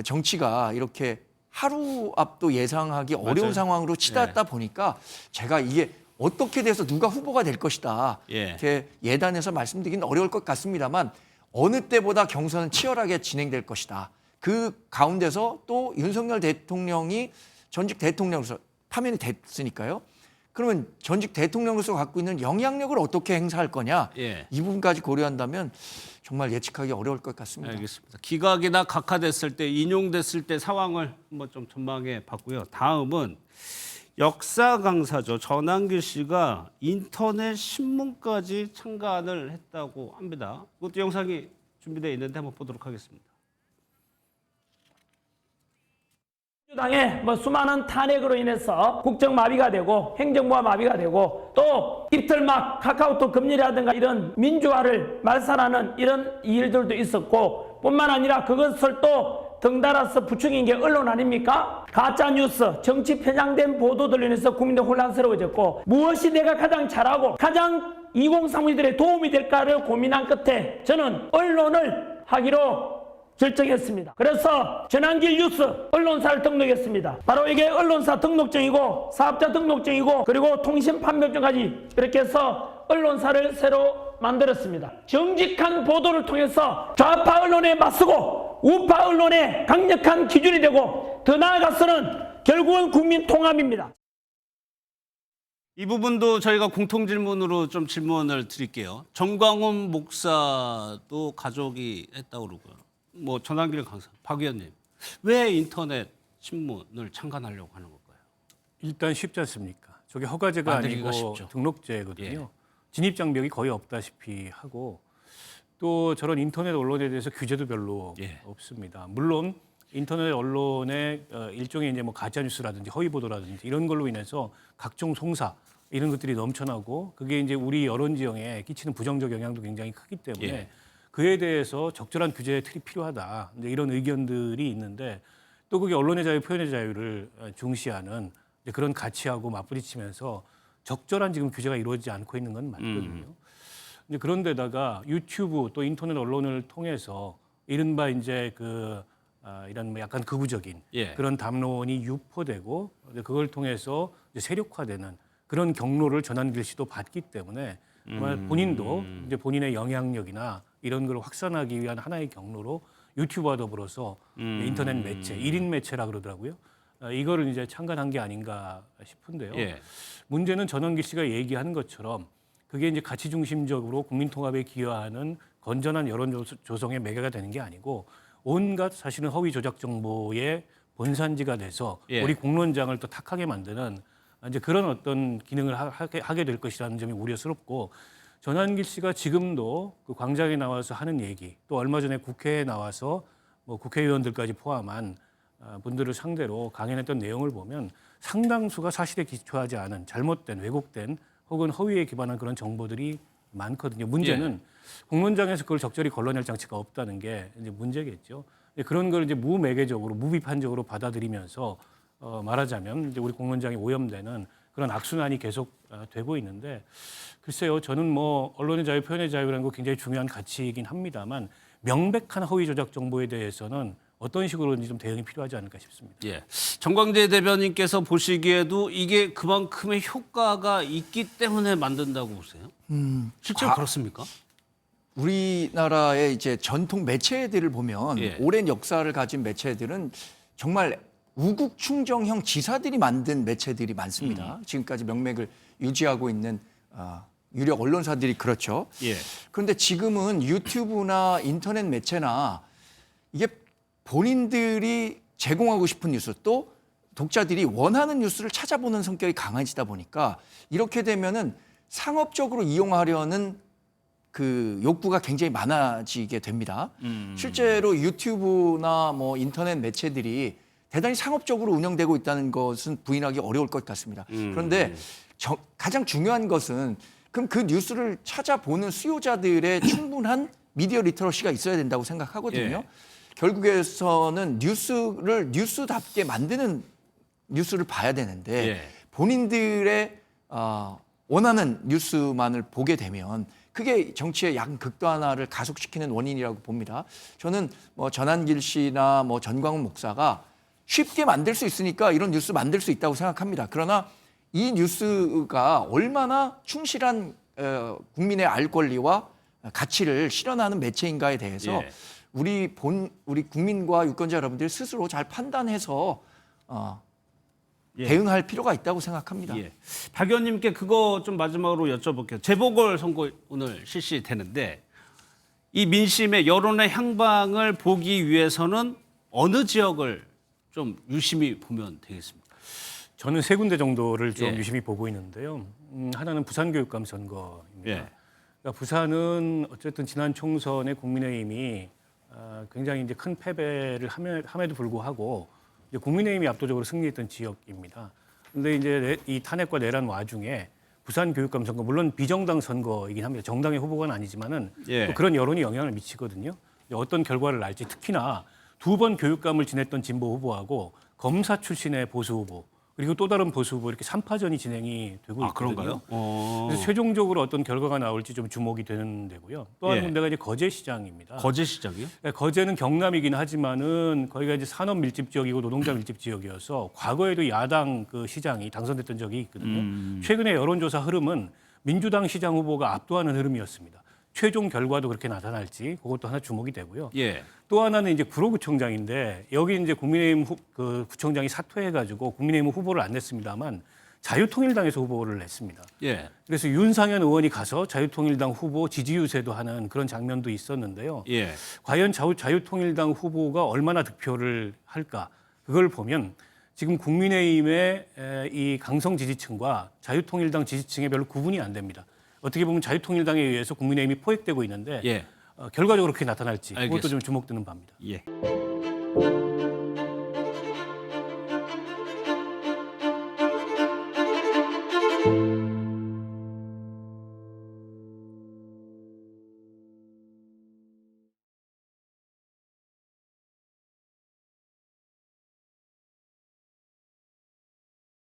정치가 이렇게 하루 앞도 예상하기 어려운 상황으로 치닫다 보니까 제가 이게 어떻게 돼서 누가 후보가 될 것이다. 이렇게 예단해서 말씀드리긴 어려울 것 같습니다만 어느 때보다 경선은 치열하게 진행될 것이다. 그 가운데서 또 윤석열 대통령이 전직 대통령으로서 파면이 됐으니까요. 그러면 전직 대통령으로서 갖고 있는 영향력을 어떻게 행사할 거냐. 이 부분까지 고려한다면 정말 예측하기 어려울 것 같습니다. 알겠습니다. 기각이나 각하됐을 때, 인용됐을 때 상황을 한번 좀 전망해 봤고요. 다음은 역사 강사죠. 전한길 씨가 인터넷 신문까지 참관을 했다고 합니다. 이것도 영상이 준비되어 있는데 한번 보도록 하겠습니다. 민주당의 수많은 탄핵으로 인해서 국정 마비가 되고 행정부가 마비가 되고 또 이틀막 카카오톡 금리라든가 이런 민주화를 말살하는 이런 일들도 있었고 뿐만 아니라 그것을 또 덩달아서 부추긴 게 언론 아닙니까? 가짜뉴스, 정치 편향된 보도들로 인해서 국민들 혼란스러워졌고 무엇이 내가 가장 잘하고 가장 2030들의 도움이 될까를 고민한 끝에 저는 언론을 하기로 결정했습니다. 그래서 전한길 뉴스 언론사를 등록했습니다. 바로 이게 언론사 등록증이고 사업자 등록증이고 그리고 통신 판매증까지 이렇게 해서 언론사를 새로 만들었습니다. 정직한 보도를 통해서 좌파 언론에 맞서고 우파 언론의 강력한 기준이 되고 더 나아가서는 결국은 국민 통합입니다. 이 부분도 저희가 공통 질문으로 좀 질문을 드릴게요. 정광훈 목사도 가족이 했다고 그러고요. 뭐 전한길 강사, 박 의원님, 왜 인터넷 신문을 창간하려고 하는 걸까요? 일단 쉽지 않습니까? 저게 허가제가 만들기가 아니고 쉽죠. 등록제거든요. 예. 진입 장벽이 거의 없다시피 하고 또 저런 인터넷 언론에 대해서 규제도 별로 없습니다. 물론 인터넷 언론의 일종의 이제 뭐 가짜 뉴스라든지 허위 보도라든지 이런 걸로 인해서 각종 송사 이런 것들이 넘쳐나고 그게 이제 우리 여론 지형에 끼치는 부정적 영향도 굉장히 크기 때문에 그에 대해서 적절한 규제의 틀이 필요하다. 이제 이런 의견들이 있는데 또 그게 언론의 자유, 표현의 자유를 중시하는 이제 그런 가치하고 맞부딪히면서 적절한 지금 규제가 이루어지지 않고 있는 건 맞거든요. 이제 그런데다가 유튜브 또 인터넷 언론을 통해서 이른바 이제 이런 뭐 약간 극우적인 그런 담론이 유포되고 그걸 통해서 이제 세력화되는 그런 경로를 전한길 씨도 봤기 때문에 정말 본인도 이제 본인의 영향력이나 이런 걸 확산하기 위한 하나의 경로로 유튜브와 더불어서 인터넷 매체, 1인 매체라 그러더라고요. 이거를 이제 창간한 게 아닌가 싶은데요. 문제는 전한길 씨가 얘기하는 것처럼 그게 이제 가치 중심적으로 국민 통합에 기여하는 건전한 여론 조성의 매개가 되는 게 아니고 온갖 사실은 허위 조작 정보의 본산지가 돼서 우리 공론장을 또 탁하게 만드는 이제 그런 어떤 기능을 하게 될 것이라는 점이 우려스럽고 전한길 씨가 지금도 그 광장에 나와서 하는 얘기 또 얼마 전에 국회에 나와서 뭐 국회의원들까지 포함한 분들을 상대로 강연했던 내용을 보면 상당수가 사실에 기초하지 않은 잘못된 왜곡된 혹은 허위에 기반한 그런 정보들이 많거든요. 문제는 공론장에서 그걸 적절히 걸러낼 장치가 없다는 게 이제 문제겠죠. 그런 걸 이제 무매개적으로 무비판적으로 받아들이면서 말하자면 이제 우리 공론장이 오염되는 그런 악순환이 계속 되고 있는데 글쎄요, 저는 뭐 언론의 자유, 표현의 자유라는 거 굉장히 중요한 가치이긴 합니다만 명백한 허위 조작 정보에 대해서는 어떤 식으로든지 좀 대응이 필요하지 않을까 싶습니다. 정광재 대변인께서 보시기에도 이게 그만큼의 효과가 있기 때문에 만든다고 보세요? 실제로 그렇습니까? 우리나라의 이제 전통 매체들을 보면 오랜 역사를 가진 매체들은 정말 우국 충정형 지사들이 만든 매체들이 많습니다. 지금까지 명맥을 유지하고 있는 유력 언론사들이 그렇죠. 그런데 지금은 유튜브나 인터넷 매체나 이게 본인들이 제공하고 싶은 뉴스 또 독자들이 원하는 뉴스를 찾아보는 성격이 강해지다 보니까 이렇게 되면은 상업적으로 이용하려는 그 욕구가 굉장히 많아지게 됩니다. 실제로 유튜브나 뭐 인터넷 매체들이 대단히 상업적으로 운영되고 있다는 것은 부인하기 어려울 것 같습니다. 그런데 가장 중요한 것은 그럼 그 뉴스를 찾아보는 수요자들의 충분한 미디어 리터러시가 있어야 된다고 생각하거든요. 결국에서는 뉴스를 뉴스답게 만드는 뉴스를 봐야 되는데 본인들의 원하는 뉴스만을 보게 되면 그게 정치의 양 극단화를 가속시키는 원인이라고 봅니다. 저는 뭐 전한길 씨나 뭐 전광훈 목사가 쉽게 만들 수 있으니까 이런 뉴스 만들 수 있다고 생각합니다. 그러나 이 뉴스가 얼마나 충실한 국민의 알 권리와 가치를 실현하는 매체인가에 대해서 우리 국민과 유권자 여러분들이 스스로 잘 판단해서 대응할 필요가 있다고 생각합니다. 박 의원님께 그거 좀 마지막으로 여쭤볼게요. 재보궐선거 오늘 실시되는데 이 민심의 여론의 향방을 보기 위해서는 어느 지역을 좀 유심히 보면 되겠습니까? 저는 세 군데 정도를 좀 유심히 보고 있는데요. 하나는 부산교육감 선거입니다. 그러니까 부산은 어쨌든 지난 총선에 국민의힘이 굉장히 이제 큰 패배를 함에도 불구하고 이제 국민의힘이 압도적으로 승리했던 지역입니다. 그런데 이제 이 탄핵과 내란 와중에 부산 교육감 선거 물론 비정당 선거이긴 합니다. 정당의 후보가 아니지만은 또 그런 여론이 영향을 미치거든요. 어떤 결과를 날지 특히나 2번 교육감을 지냈던 진보 후보하고 검사 출신의 보수 후보 그리고 또 다른 보수 후보 이렇게 3파전이 진행이 되고 있거든요. 그런가요? 그래서 최종적으로 어떤 결과가 나올지 좀 주목이 되는 데고요. 또 한 군데가 이제 거제시장입니다. 거제시장이요? 거제는 경남이긴 하지만은 거기가 이제 산업 밀집 지역이고 노동자 밀집 지역이어서 과거에도 야당 그 시장이 당선됐던 적이 있거든요. 최근에 여론조사 흐름은 민주당 시장 후보가 압도하는 흐름이었습니다. 최종 결과도 그렇게 나타날지 그것도 하나 주목이 되고요. 예. 또 하나는 이제 구로구청장인데 여기 이제 국민의힘 그 구청장이 사퇴해가지고 국민의힘 후보를 안 냈습니다만 자유통일당에서 후보를 냈습니다. 예. 그래서 윤상현 의원이 가서 자유통일당 후보 지지 유세도 하는 그런 장면도 있었는데요. 예. 과연 자유통일당 후보가 얼마나 득표를 할까? 그걸 보면 지금 국민의힘의 이 강성 지지층과 자유통일당 지지층에 별로 구분이 안 됩니다. 어떻게 보면 자유통일당에 의해서 국민의힘이 포획되고 있는데 예. 결과적으로 그렇게 나타날지 알겠습니다. 그것도 좀 주목되는 바입니다. 예.